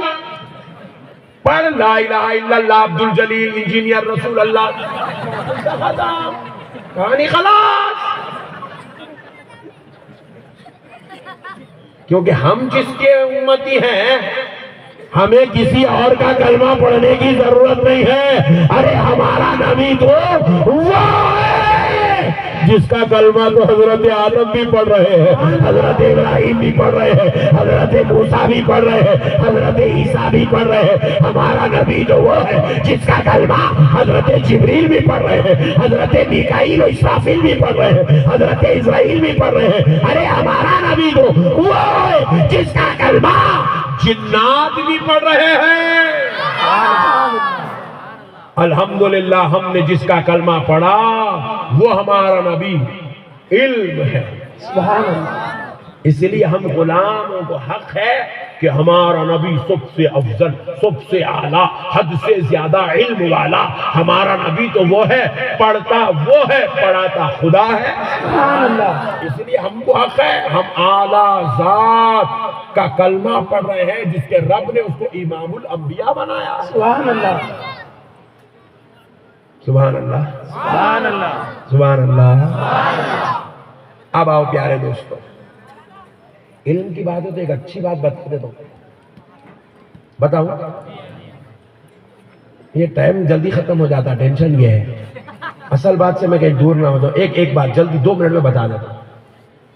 پڑھ لا الہ الا اللہ عبد الجلیل انجینئر رسول اللہ، کہانی خلاص. کیونکہ ہم جس کے امتی ہیں، ہمیں کسی اور کا کلمہ پڑھنے کی ضرورت نہیں ہے. ارے ہمارا نبی تو وہ ہے جس کا کلمہ تو حضرت آدم بھی پڑھ رہے ہیں، حضرت ابراہیم بھی پڑھ رہے ہیں، حضرت موسیٰ بھی پڑھ رہے ہیں، حضرت عیسیٰ بھی پڑھ رہے ہیں. ہمارا نبی تو وہ ہے جس کا کلمہ حضرت جبریل بھی پڑھ رہے ہیں، حضرت میکائیل و اسرافیل بھی پڑھ رہے ہیں، حضرت اسرائیل بھی پڑھ رہے ہیں. ارے ہمارا نبی تو وہ ہے جس کا کلمہ جنات بھی پڑھ رہے ہیں. الحمدللہ ہم نے جس کا کلمہ پڑھا وہ ہمارا نبی علم ہے. سبحان اللہ. اس لیے ہم غلاموں کو حق ہے کہ ہمارا نبی سب سے افضل، سب سے اعلیٰ، حد سے زیادہ علم والا ہمارا نبی تو وہ ہے، پڑھتا وہ ہے، پڑھاتا خدا ہے. سبحان اللہ. اس لیے ہم کو حق ہے، ہم اعلیٰ ذات کا کلمہ پڑھ رہے ہیں جس کے رب نے اس کو امام الانبیاء بنایا. سبحان اللہ. سبحان اللہ، سبحان اللہ. سبحان اللہ. اب آؤ پیارے دوستو، علم کی بات ہے تو ایک اچھی بات بتا دیتا ہوں. بتاؤں، یہ ٹائم جلدی ختم ہو جاتا، ٹینشن یہ ہے. اصل بات سے میں کہیں دور نہ ہو جاؤں. ایک بات جلدی 2 منٹ میں بتا دیتا ہوں.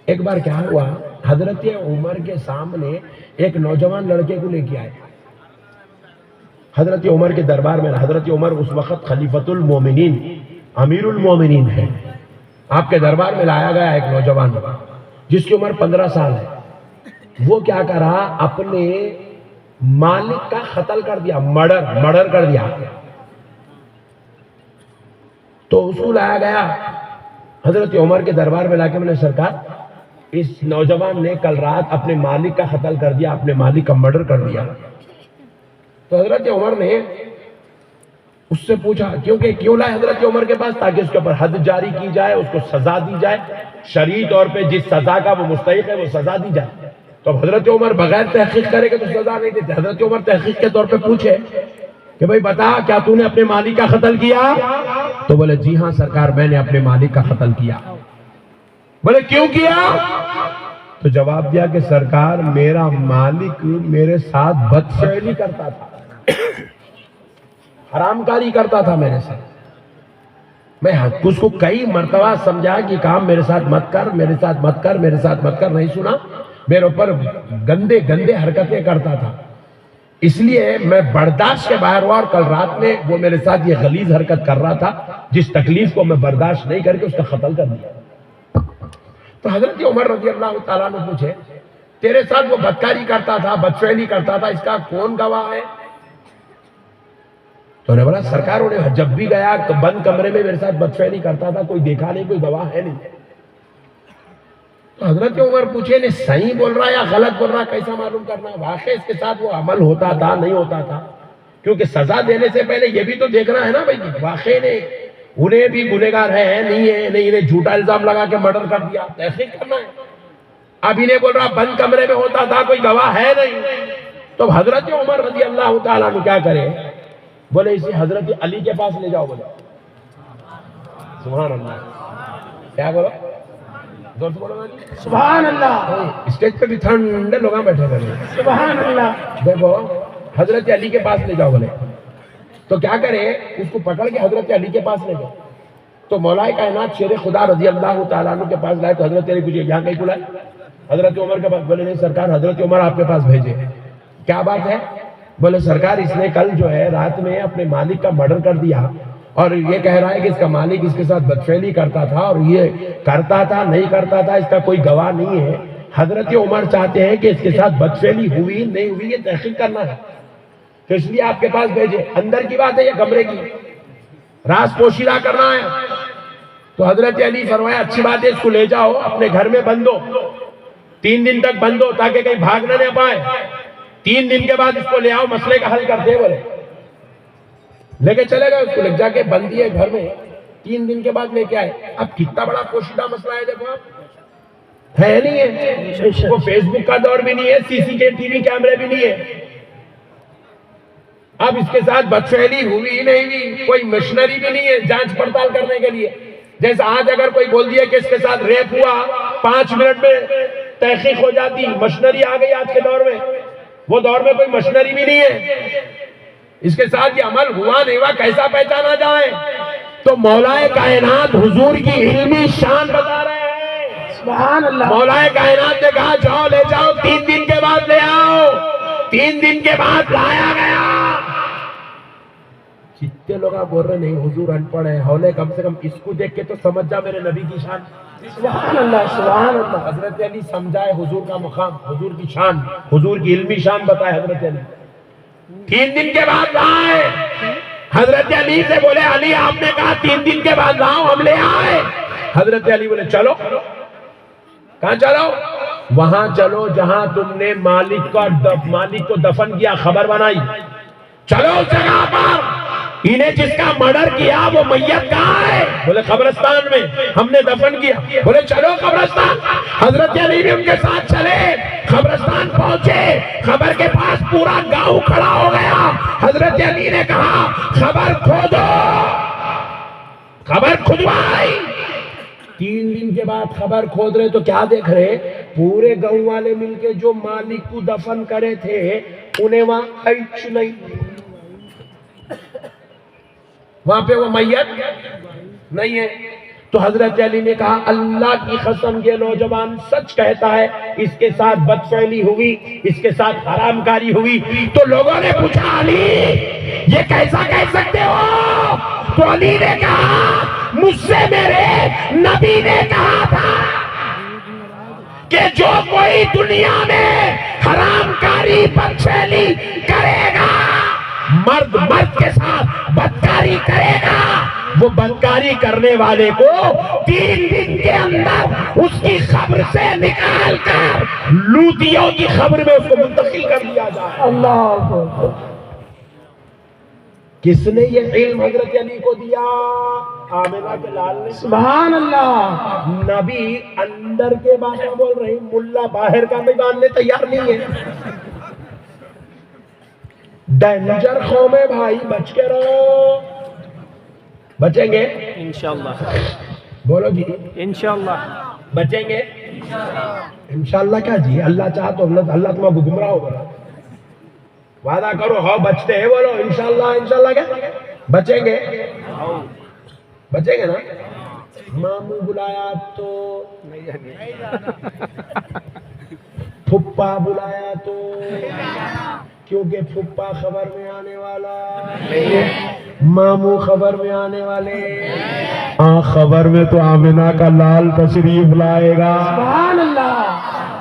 ایک بار کیا ہوا، حضرت عمر کے سامنے ایک نوجوان لڑکے کو لے کے آئے. حضرت عمر کے دربار میں. حضرت عمر اس وقت خلیفۃ المومنین، امیر المومنین ہے. آپ کے دربار میں لایا گیا ایک نوجوان جس کی عمر 15 سال ہے. وہ کیا کرا، اپنے مالک کا قتل کر دیا، مرڈر کر دیا. تو اس کو لایا گیا حضرت عمر کے دربار میں لا کے میں نے سرکار اس نوجوان نے کل رات اپنے مالک کا قتل کر دیا، اپنے مالک کا مرڈر کر دیا. تو حضرت عمر نے اس سے پوچھا کیوں لائے حضرت عمر کے پاس؟ تاکہ اس کے اوپر حد جاری کی جائے، اس کو سزا دی جائے، شرعی طور پہ جس سزا کا وہ مستحق ہے وہ سزا دی جائے. تو اب حضرت عمر بغیر تحقیق کرے گا تو سزا نہیں دیتے. حضرت عمر تحقیق کے طور پہ پوچھے کہ بھائی بتا کیا تو نے اپنے مالک کا قتل کیا؟ تو بولے جی ہاں سرکار میں نے اپنے مالک کا قتل کیا. بولے کیوں کیا؟ تو جواب دیا کہ سرکار میرا مالک میرے ساتھ بدفعلی کرتا تھا، حرام کاری کرتا تھا میرے ساتھ. میں اس کو کئی مرتبہ سمجھا کہ کام میرے ساتھ مت کر، میرے ساتھ مت کر، میرے ساتھ مت کر، نہیں سنا. میرے اوپر گندے گندے حرکتیں کرتا تھا، اس لیے میں برداشت کے باہر ہوا. اور کل رات میں وہ میرے ساتھ یہ غلیظ حرکت کر رہا تھا جس تکلیف کو میں برداشت نہیں کر کے اس کا قتل کر دیا. تو حضرت عمر رضی اللہ تعالیٰ عنہ پوچھے تیرے ساتھ وہ بدکاری کرتا تھا، بدفعلی کرتا تھا، اس کا کون گواہ ہے؟ تو انہوں نے بولا سرکار انہیں جب بھی گیا بند کمرے میں میرے ساتھ بدفعلی کرتا تھا، کوئی دیکھا نہیں، کوئی گواہ ہے نہیں. تو حضرت عمر پوچھے نہیں صحیح بول رہا یا غلط بول رہا، کیسا معلوم کرنا واقعی اس کے ساتھ وہ عمل ہوتا تھا نہیں ہوتا تھا؟ کیونکہ سزا دینے سے پہلے یہ بھی تو دیکھنا ہے نا بھائی واقعی نے انہیں بھی گنہگار ہے نہیں ہے، نہیں انہیں جھوٹا الزام لگا کے مرڈر کر دیا، تحقیق کرنا ہے. اب انہیں بول رہا بند کمرے میں ہوتا تھا، کوئی گواہ ہے نہیں. تو حضرت عمر رضی اللہ تعالیٰ عنہ کیا کرے؟ بولے اسے حضرت علی کے پاس لے جاؤ. بولے سبحان اللہ. کیا بولو؟ زور سے بولو جی. سبحان اللہ. اسٹیج پہ بھی ٹھنڈے لوگ بیٹھے ہوئے. سبحان اللہ. دیکھو حضرت علی کے پاس لے جاؤ. بولے تو کیا کرے؟ اس کو پکڑ کے حضرت علی کے پاس لے گئے. تو مولا کائنات شیر خدا رضی اللہ تعالیٰ عنہ کے پاس لائے. تو حضرت علی پوچھے یہاں کہیں بلائے؟ حضرت عمر کے پاس. بولے نہیں سرکار حضرت عمر آپ کے پاس بھیجے. کیا بات ہے؟ بولے سرکار اس نے کل جو ہے رات میں اپنے مالک کا مرڈر کر دیا اور یہ کہہ رہا ہے کہ اس کا مالک اس کے ساتھ بدفعلی کرتا تھا اور یہ کرتا تھا نہیں کرتا تھا، اس کا کوئی گواہ نہیں ہے. حضرت عمر چاہتے ہیں کہ اس کے ساتھ بدفعلی ہوئی نہیں ہوئی یہ تحقیق کرنا ہے، تو اس لیے آپ کے پاس بھیجے. اندر کی بات ہے یا کمرے کی؟ راز پوشیدہ کرنا ہے. تو حضرت علی فرمایا اچھی بات ہے، اس کو لے جاؤ اپنے گھر میں بند ہو، 3 دن تک بند ہو تاکہ کہیں بھاگنا نہ پائے. 3 دن کے بعد اس کو لے آؤ، مسئلے کا حل کرتے. بولے لے کے چلے گئے، اس کو لے جا کے بند دیے گھر میں. 3 دن کے بعد لے کے آئے. اب کتنا بڑا پوشیدہ مسئلہ ہے دیکھو آپ، ہے نہیں ہے، وہ فیس بک کا دور بھی نہیں ہے، CCTV کیمرے بھی نہیں ہے. اب اس کے ساتھ بدفعلی ہوئی نہیں ہوئی کوئی مشنری بھی نہیں ہے جانچ پڑتال کرنے کے لیے. جیسے آج اگر کوئی بول دیا کہ اس کے ساتھ ریپ ہوا 5 منٹ میں تحقیق ہو جاتی، مشنری آ گئی آج کے دور میں. وہ دور میں کوئی مشنری بھی نہیں ہے. اس کے ساتھ یہ عمل ہوا نہیں ہوا کیسا پہچانا جائے؟ تو مولا کائنات حضور کی علمی شان بتا رہے ہیں. سبحان اللہ. مولا کائنات نے کہا جاؤ لے جاؤ، 3 دن کے بعد لے آؤ. 3 دن کے بعد لایا گیا. کتنے لوگ آپ بول رہے نہیں حضور ان پڑھ ہے، ہولے کم سے کم اس کو دیکھ کے تو سمجھ جا میرے نبی کی شان. سبحان اللہ. سبحان اللہ. حضرت علی سمجھائے حضور کا مقام، حضور کی شان، حضور کی علمی شان بتائے حضرت علی. 3 دن کے بعد لائے. حضرت علی سے بولے علی آپ نے کہا 3 دن کے بعد لاؤ، ہم لے آئے. حضرت علی بولے چلو. کہاں چلو؟ وہاں چلو جہاں تم نے مالک کو دفن کیا، خبر بنائی. چلو اس جگہ پر. انہیں جس کا مرڈر کیا وہ میت کہاں ہے؟ بولے قبرستان میں، ہم نے دفن کیا. بولے چلو قبرستان. حضرت علی بھی ان کے ساتھ چلے. قبرستان پہنچے، خبر کے پاس پورا گاؤں کھڑا ہو گیا. حضرت علی نے کہا خبر کھودو. خبر کھدوائی. 3 دن کے بعد خبر کھود رہے تو کیا دیکھ رہے؟ پورے گاؤں والے مل کے جو مالک کو دفن کرے تھے انہیں وہاں کچھ نہیں، وہاں پہ وہ میت نہیں ہے. تو حضرت علی نے کہا اللہ کی قسم یہ نوجوان سچ کہتا ہے، اس کے ساتھ بدفعلی ہوئی، اس کے ساتھ حرام کاری ہوئی. تو لوگوں نے پوچھا علی یہ کیسا کہہ سکتے ہو؟ تو علی نے کہا مجھ سے میرے نبی نے کہا تھا کہ جو کوئی دنیا میں حرام کاری بدفعلی کرے گا، مرد مرد کے ساتھ بدکاری کرے گا، وہ بدکاری کرنے والے کو 3 دن کے اندر اس کی خبر سے نکال کر لوطیوں کی خبر میں اس کو منتقل کر دیا جائے۔ اللہ اکبر۔ کس نے یہ علم حضرت علی کو دیا؟ آمنہ کے لال نے۔ سبحان اللہ۔ نبی اندر کے باتیں بول رہے ہیں، ملا باہر کا بھی ماننے تیار نہیں ہے۔ ڈینجر قوم ہے بھائی، بچ کے رہو۔ بچیں گے انشاءاللہ، بولو جی، انشاءاللہ بچیں گے انشاءاللہ۔ کیا جی، اللہ چاہا تو اللہ تمہیں گمراہ ہو بنا، وعدہ کرو ہاں بچتے ہیں، بولو انشاءاللہ۔ انشاءاللہ کیا بچیں گے؟ بچیں گے نا؟ ماموں بلایا تو پھپا بلایا تو، کیونکہ پھپا خبر میں آنے والا، ماموں خبر میں آنے والے، خبر میں تو آمنہ کا لال تشریف لائے گا، سبحان اللہ۔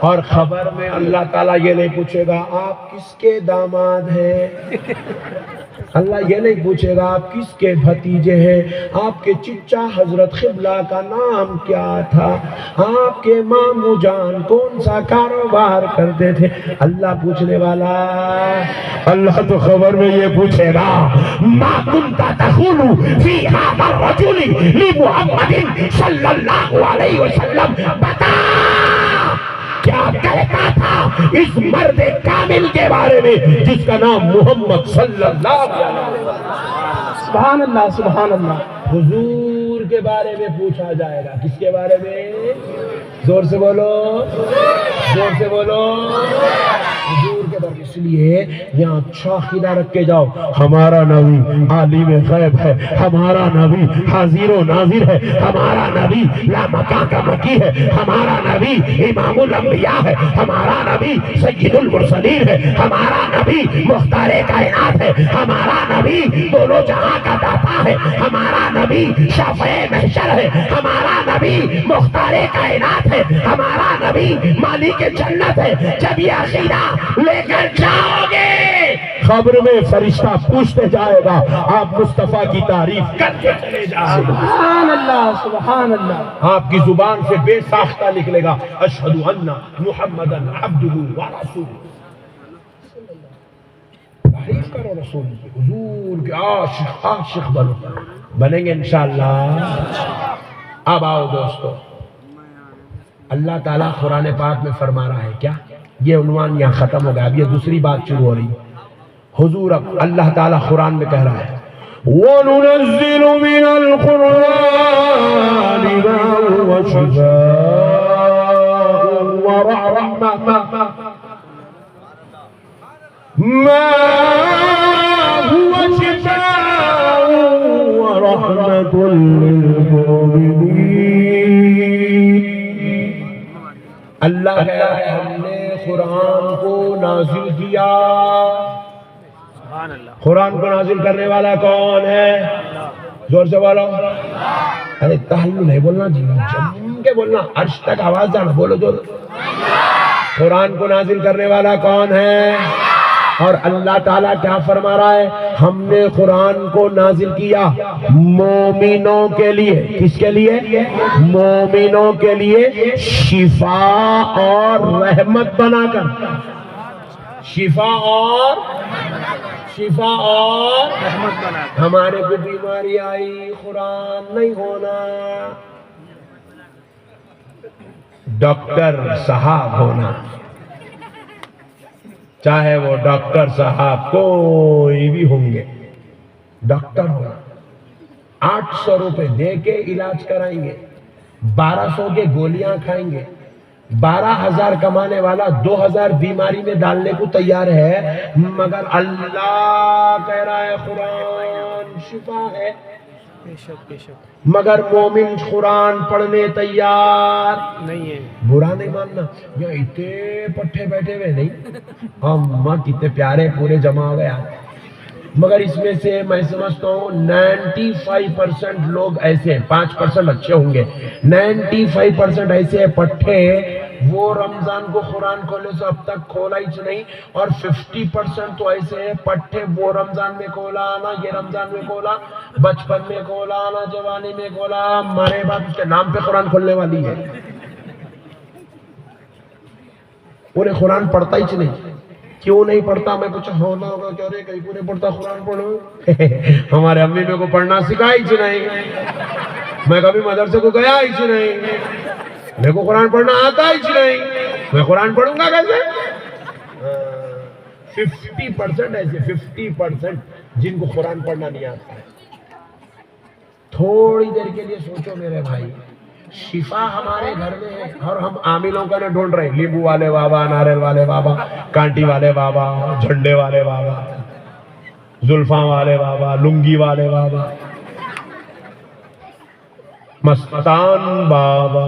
اور خبر میں اللہ تعالیٰ یہ نہیں پوچھے گا آپ کس کے داماد ہیں، اللہ یہ نہیں پوچھے گا آپ کس کے بھتیجے ہیں، آپ کے چچا حضرت قبلہ کا نام کیا تھا، آپ کے ماموں جان کون سا کاروبار کرتے تھے، اللہ پوچھنے والا۔ اللہ تو خبر میں یہ پوچھے گا ما کنت تقول فی ھذا الرجل لمحمد صلی اللہ علیہ وسلم، بتا کیا کہتا تھا اس مرد کامل کے بارے میں جس کا نام محمد صلی اللہ علیہ وسلم۔ سبحان اللہ، سبحان اللہ۔ حضور کے بارے میں پوچھا جائے گا، کس کے بارے میں؟ زور سے بولو، زور سے بولو، حضور کے بارے میں۔ اس لیے یہاں اچھا عقیدہ رکھ کے جاؤ، ہمارا نبی عالم غیب ہے، ہمارا نبی حاضر و ناظر ہے، ہمارا نبی لا مکان کا مکی ہے، ہمارا نبی امام الانبیاء ہے، ہمارا نبی سید المرسلین ہے، ہمارا نبی مختار کائنات ہے، ہمارا نبی دونوں جہاں کا داتا ہے، ہمارا نبی شافع محشر ہے، ہمارا نبی مختار کائنات ہے، ہمارا نبی مالک جنت ہے۔ جب یہ عقیدہ لے کر جاؤ گے، خبر میں فرشتہ پوچھتے جائے گا، آپ مصطفیٰ کی تعریف کرتے چلے جائیں گے، سبحان اللہ، سبحان اللہ۔ آپ کی زبان سے بے ساختہ نکلے گا اشہد ان محمدن عبدہ ورسولہ۔ تعریف کرو رسول کی، حضور کے عاشق بنو، بنیں گے انشاءاللہ۔ اب آؤ دوستو، اللہ تعالیٰ قرآن پاک میں فرما رہا ہے کیا؟ یہ عنوان یہاں ختم ہو گیا، اب یہ دوسری بات شروع ہو رہی ہے۔ حضور اب اللہ تعالیٰ قرآن میں کہہ رہا ہے وَنُنَزِّلُ مِنَ الْقُرْآنِ مَا هُوَ شِفَاءٌ وَرَحْمَةٌ لِلْمُؤْمِنِينَ۔ اللہ کہہ رہا ہے ہم نے قرآن کو نازل کیا۔ قرآن کو نازل کرنے والا کون ہے؟ زور سے بولو، ارے تحلل نہیں بولنا جی، جم کے بولنا، عرش تک آواز جانا، بولو جو۔ قرآن کو نازل کرنے والا کون ہے؟ اور اللہ تعالیٰ کیا فرما رہا ہے؟ ہم نے قرآن کو نازل کیا مومنوں کے لیے۔ کس کے لیے؟ مومنوں کے لیے شفا اور رحمت بنا کر، شفا اور رحمت بنا کر۔ ہمارے کو بیماری آئی، قرآن نہیں ہونا، ڈاکٹر صاحب ہونا، چاہے وہ ڈاکٹر صاحب کوئی بھی ہوں گے، ڈاکٹر ہونا، 800 روپے دے کے علاج کرائیں گے، 1200 کے گولیاں کھائیں گے، 12,000 کمانے والا 2,000 بیماری میں ڈالنے کو تیار ہے، مگر اللہ کہہ رہا ہے قرآن شفا ہے۔ مگر مومن قرآن پڑھنے تیار نہیں ہے۔ برا نہیں ماننا، یہ اتنے پٹھے بیٹھے ہوئے نہیں، اماں کتنے پیارے پورے جمع ہو گیا، مگر اس میں سے میں سمجھتا ہوں 95% لوگ ایسے ہیں، 5% اچھے ہوں گے، 95% ایسے پٹھے وہ رمضان کو قرآن کھولے سے اب تک کھولا ہی نہیں، اور 50% تو ایسے ہیں پٹھے، وہ رمضان میں کھولا آنا، یہ رمضان میں کھولا، بچپن میں کھولا آنا، جوانی میں کھولا، مرے بعد اس کے نام پہ قرآن کھولنے والی ہے. انہیں قرآن پڑھتا ہی نہیں. کیوں نہیں پڑھتا؟ میں کچھ ہونا ہوگا کہ ارے کہیں کو نہیں پڑھتا قرآن پڑھو. ہمارے امی میرے کو پڑھنا سکھائی ہی نہیں، میں کبھی مدرسے کو گیا ہی نہیں، میرے کو قرآن پڑھنا آتا ہی نہیں، میں قرآن پڑھوں گا کیسے؟ 50% ایسے 50% جن کو قرآن پڑھنا نہیں آتا ہے. تھوڑی دیر کے لیے سوچو میرے بھائی، شفا ہمارے گھر میں ہے اور ہم عاملوں کا نہ ڈھونڈ رہے ہیں. لیمبو والے بابا، ناریل والے بابا، کانٹی والے بابا، جھنڈے والے بابا، زلفاں والے بابا، لنگی والے بابا، مستان بابا.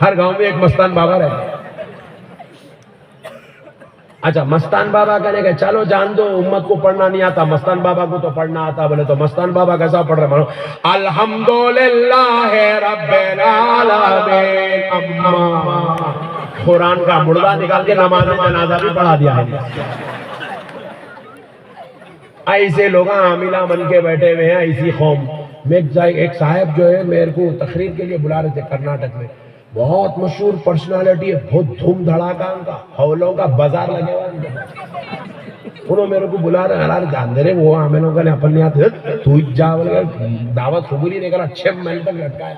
ہر گاؤں میں ایک مستان بابا رہے. اچھا مستان بابا کہنے کہ چلو جان دو امت کو پڑھنا نہیں آتا، مستان بابا کو تو پڑھنا آتا. بولے تو مستان بابا کیسا پڑھ رہے؟ مانو الحمدللہ رب العالمین. اما قرآن کا مردہ نکال کے نماز جنازہ بھی پڑھا دیا ہے. ایسے لوگ عاملہ بن کے بیٹھے ہوئے ہیں ایسی قوم میں. ایک صاحب جو ہے میرے کو تقریر کے لیے بلا رہے تھے کرناٹک میں، بہت مشہور پرسنالٹی ہے، بہت دھوم دھڑاکا ان کا، ہولوں کا بازار لگے ہوا ان کا. انہوں میرے کو بلا رہے ہیں، جان دے رہے وہ عاملوں کا اپن نہیں آتے، تو جا دعوت قبولی نہیں کرا، 6 مہینے تک لٹکایا.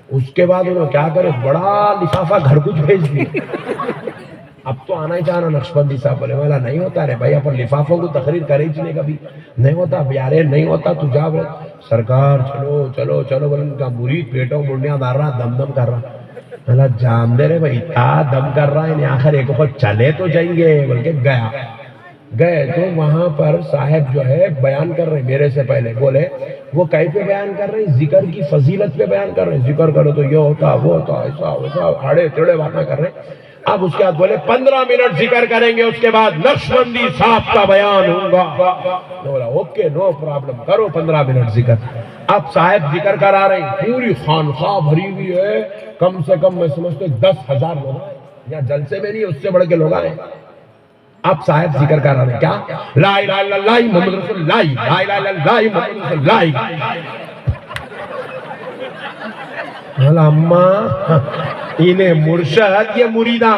اس کے بعد انہوں کیا کرے، بڑا لفافہ گھر کچھ بھیج دیا. اب تو آنا ہی چاہنا نقشبندی صاحب. بولے والا نہیں ہوتا رہے بھائی، اپن لفافوں کو تقریر کرے ہی نہیں کبھی، نہیں ہوتا بیارے، نہیں ہوتا تو جا. بولے سرکار چلو چلو چلو. بولے ان کا مرید پیٹوں منڈیاں دار رہا، دم دم کر رہا. اللہ جان دے رہے بھائی کیا دم کر رہا ہے، آخر ایک وقت چلے تو جائیں گے. بول کے گئے تو وہاں پر صاحب جو ہے بیان کر رہے میرے سے پہلے. بولے وہ کہیں پہ بیان کر رہے؟ ذکر کی فضیلت پہ بیان کر رہے. ذکر کرو تو یہ ہوتا وہ ہوتا ایسا ویسا آڑے ٹیڑے باتیں کر رہے. اب اس کے بعد بولے 15 منٹ ذکر کریں گے، اس کے بعد نقشبندی صاحب کا بیان ہوگا. بولا اوکے نو پرابلم، کرو 15 منٹ ذکر. اب صاحب ذکر کرا رہے ہیں، پوری خانقاہ بھری ہوئی ہے، کم سے کم میں سمجھتے 10,000 لوگ ہیں. یا جلسے میں نہیں، اس سے بڑھ کے لوگ آئے. اب صاحب ذکر کر رہے ہیں کیا؟ لا الہ الا اللہ محمد رسول اللہ، لا الہ الا اللہ محمد رسول اللہ. اماں انہیں مرشد یہ مریداں.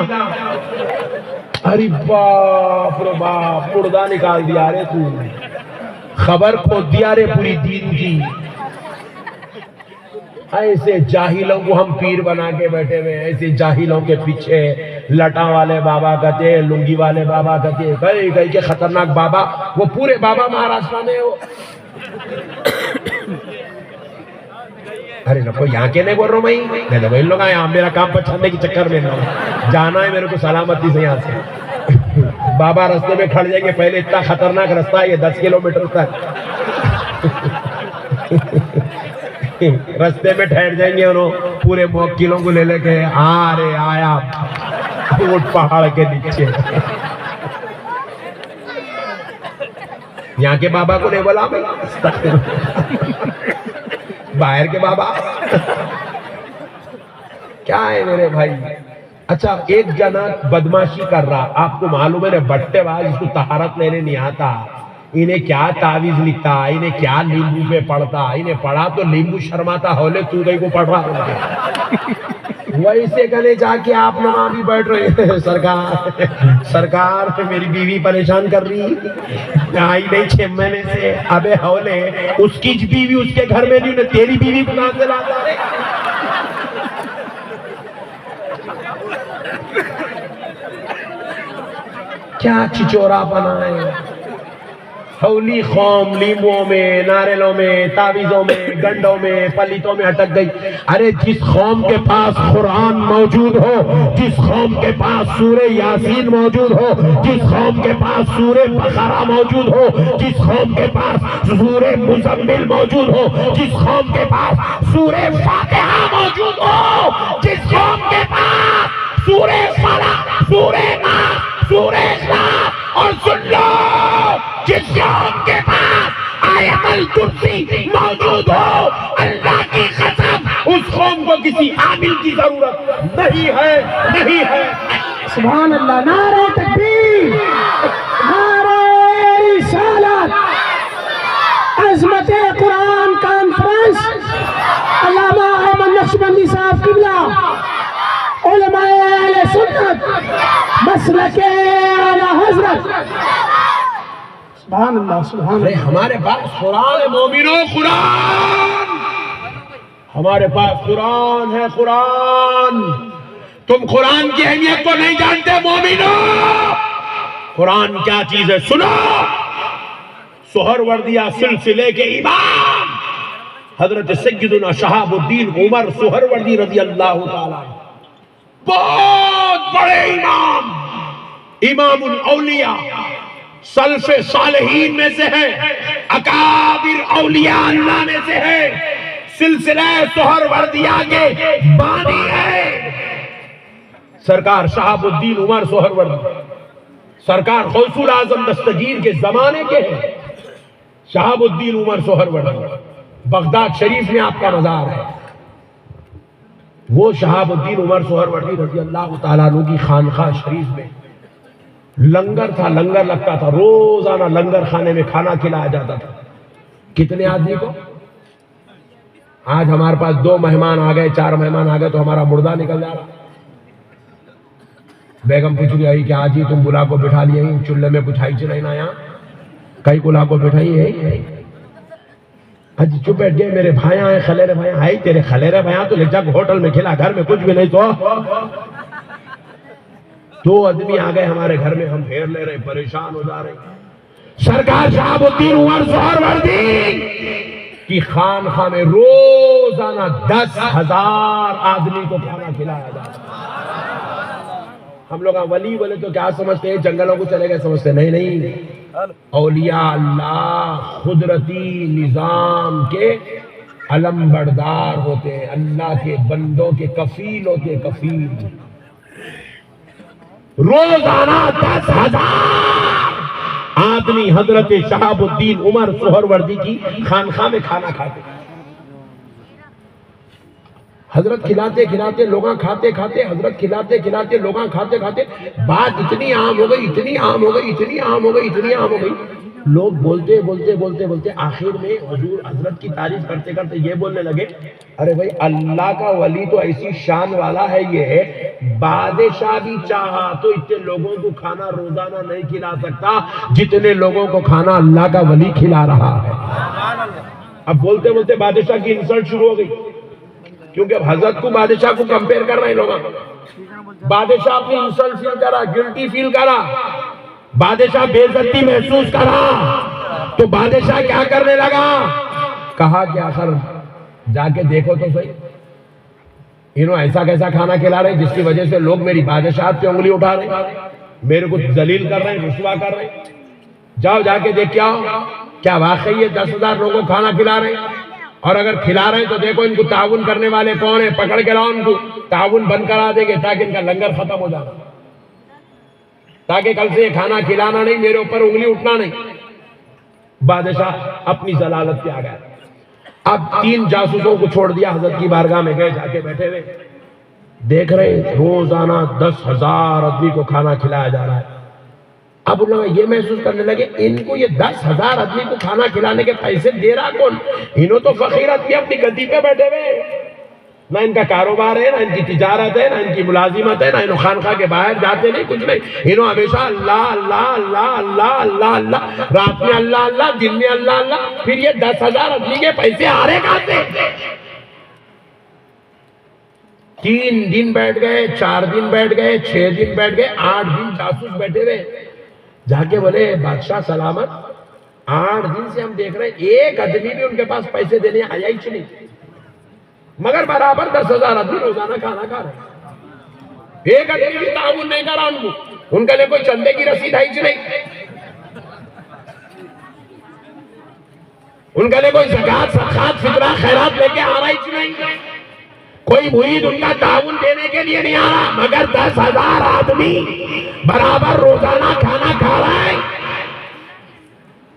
ارے باپ رے باپ، مردہ نکال دیا رے، تو خبر کھود دیا رے پوری دین کی. ایسے جاہلوں کو ہم پیر بنا کے بیٹھے ہوئے، ایسے جاہلوں کے پیچھے لٹا والے بابا کہتے، لنگی والے بابا کہتے، کئی کے خطرناک بابا. وہ پورے بابا مہاراشٹر میں ہو. ارے نکو یہاں کے نہیں بول رہا ہوں میں تو ان لوگ آئے میرا کام پچھانے کی چکر میں جانا ہے میرے کو سلامتی سے یہاں سے. بابا رستے میں کھڑ جائیں گے، پہلے اتنا خطرناک رستہ ہے یہ 10 کلومیٹر تک. رستے میں ٹھہر جائیں گے انہوں پورے موکلوں کو لے کے رے آیا اونٹ پہاڑ کے نیچے. یہاں کے بابا کو نہیں بولا میں، باہر کے بابا. کیا ہے میرے بھائی؟ اچھا ایک جنا بدماشی کر رہا، آپ کو معلوم ہے بٹے باز اس کو طہارت لینے نہیں آتا، انہیں کیا تعویذ لکھتا، انہیں کیا لیمبو پہ پڑھتا، انہیں پڑھا تو لیمبو شرماتا، ہولے تو گئی کو پڑھ رہا. ویسے کہنے جا کے آپ نماز بھی بیٹھ رہے ہیں، سرکار میری بیوی پریشان کر رہی، آئی نہیں 6 مہینے سے. ابے ہولے اس کی بیوی اس کے گھر میں نہیں، تیری بیوی کو کہاں سے لاتا ہے؟ کیا چچورا بنا ہے. ہولی قوم لیمبوں میں، ناریلوں میں، تعویذوں میں، گنڈوں میں، پلیتوں میں اٹک گئی. ارے جس قوم کے پاس قرآن موجود ہو، جس قوم کے پاس سورہ یاسین موجود ہو، جس قوم کے پاس سورہ بقرہ موجود ہو، جس قوم کے پاس سورہ مزمل موجود ہو، جس قوم کے پاس سورہ فاتحہ موجود ہو، جس قوم کے پاس سورہ فلق، سورہ ناس، سورہ اخلاص، اور سن لو جس قوم کے پاس آیت الکرسی موجود ہو، اللہ کی قسم اس قوم کو کسی عامل کی ضرورت نہیں ہے. سبحان اللہ. نعرہ تکبیر، نعرہ رسالت. عظمت قرآن کانفرنس، علامہ احمد نقشبندی صاحب قبلہ، علماء اہل سنت، مسلک اعلیٰ حضرت. سبحان اللہ سبحان اللہ. ہمارے پاس قرآن ہے مومنوں، قرآن ہمارے پاس قرآن ہے. قرآن تم قرآن کی اہمیت کو نہیں جانتے مومنوں. قرآن کیا چیز ہے سنو. سہروردیہ سلسلے کے امام حضرت سیدنا شہاب الدین عمر سہروردی رضی اللہ تعالیٰ، بہت بڑے امام، امام الاولیاء، سلف صالحین میں سے ہے، اکابر اولیاء اللہ میں سے ہے، سلسلہ سہروردیہ کے بانی ہے. سرکار شہاب الدین عمر سہروردی سرکار غوث الاعظم دستگیر کے زمانے کے ہیں. شہاب الدین عمر سہروردی بغداد شریف میں آپ کا مزار ہے. وہ شہاب الدین عمر سہروردی رضی اللہ تعالیٰ عنہ کی خانقاہ شریف میں لنگر تھا، لنگر لگتا تھا. روزانہ لنگر خانے میں کھانا کھلایا جاتا تھا. کتنے آدمی کو؟ آج ہمارے پاس 2 مہمان آ گئے، 4 مہمان آ گئے تو ہمارا مردہ نکل جا رہا. بیگم پوچھ رہی کہ آج ہی تم بلا کو بٹھا لیے ہی چولہے میں کچھ آئی چلائی نا یہاں کئی بلا کو بٹھائی ہے. آج چپ بیٹھ گئے. میرے بھائی آئے، خلیرے بھائی آئے. تیرے خلیرے بھائی تو لے جا ہوٹل میں کھلا، گھر میں کچھ بھی نہیں. تو 2 آدمی آ گئے ہمارے گھر میں، ہم پھیر لے رہے، پریشان ہو جا رہے. سرکار شہاب الدین عمر سہروردی کی خانقاہ میں روزانہ 10,000 آدمی کو کھانا کھلایا جاتا. ہم لوگ ولی بولے تو کیا سمجھتے ہیں؟ جنگلوں کو چلے گئے سمجھتے. نہیں، اولیاء اللہ قدرتی نظام کے علم بردار ہوتے ہیں، اللہ کے بندوں کے کفیل ہوتے ہیں. کفیل روزانہ 10,000 آدمی حضرت شہاب الدین عمر سہروردی کی خانقاہ میں کھانا کھاتے. حضرت کھلاتے کھلاتے لوگاں کھاتے کھاتے، حضرت کھلاتے کھلاتے لوگاں کھاتے کھاتے بات اتنی عام ہو گئی، اتنی عام ہو گئی، اتنی عام ہو گئی، اتنی عام ہو گئی. لوگ بولتے بولتے بولتے بولتے آخر میں حضور حضرت کی تعریف کرتے کرتے یہ بولنے لگے، ارے بھائی اللہ کا ولی تو ایسی شان والا ہے، یہ ہے بادشاہ بھی چاہا تو اتنے لوگوں کو کھانا روزانہ نہیں کھلا سکتا جتنے لوگوں کو کھانا اللہ کا ولی کھلا رہا ہے. اب بولتے بولتے بادشاہ کی انسلٹ شروع ہو گئی، کیونکہ اب حضرت کو بادشاہ کو کمپیر کر رہے ہیں لوگ. بادشاہ اپنی انسلٹ فیل کرا، گلٹی فیل کرا، بادشاہ بے عزتی محسوس کرا، تو بادشاہ کیا کرنے لگا؟ کہا کہ آخر جا کے دیکھو تو صحیح، انہوں ایسا کیسا کھانا کھلا رہے جس کی وجہ سے لوگ میری بادشاہت پہ انگلی اٹھا رہے ہیں، میرے کو ذلیل کر رہے ہیں، رسوا کر رہے ہیں. جاؤ جا کے دیکھ کے آؤ کیا واقعی یہ 10,000 لوگوں کو کھانا کھلا رہے ہیں. اور اگر کھلا رہے ہیں تو دیکھو ان کو تعاون کرنے والے کون ہیں، پکڑ کے لاؤ ان کو، تعاون بند کرا دیں گے تاکہ ان کا لنگر ختم ہو جائے، تاکہ کل سے یہ کھانا کھلانا نہیں، میرے اوپر انگلی اٹھنا نہیں. بادشاہ اپنی ضلالت پہ آ گیا. اب 3 جاسوسوں کو چھوڑ دیا، حضرت کی بارگاہ میں گئے، جا کے بیٹھے ہوئے دیکھ رہے روزانہ 10,000 آدمی کو کھانا کھلایا جا رہا ہے. اب ان لوگ یہ محسوس کرنے لگے ان کو یہ 10,000 آدمی کو کھانا کھلانے کے پیسے دے رہا کون؟ انہوں تو فقیر آدمی اپنی گدی پہ بیٹھے ہوئے، نہ ان کا کاروبار ہے، نہ ان کی تجارت ہے، نہ ان کی ملازمت ہے، نہ انہوں خانقاہ کے باہر جاتے نہیں، کچھ نہیں. انہوں ہمیشہ اللہ اللہ اللہ اللہ اللہ اللہ، رات میں اللہ اللہ، دن میں اللہ اللہ. پھر یہ 10,000 آدمی کے پیسے آ رہے کہاں سے؟ 3 دن بیٹھ گئے، 4 دن بیٹھ گئے، 6 دن بیٹھ گئے، 8 دن جاسوس بیٹھے ہوئے. جا کے بولے بادشاہ سلامت، 8 دن سے ہم دیکھ رہے ہیں ایک آدمی بھی ان کے پاس پیسے دینے آیا ہی نہیں، مگر برابر 10,000 آدمی روزانہ کھانا کھا رہے ہیں. ایک آدمی بھی تعاون نہیں کرا ان کو، ان کے لیے کوئی چندے کی رسید آئی نہیں، ان کے لیے کوئی زکات صدقات فطرہ خیرات لے کے آ رہا ہی نہیں، کوئی مرید ان کا تعاون دینے کے لیے نہیں آ رہا، مگر 10,000 آدمی برابر روزانہ کھانا کھا رہا ہے.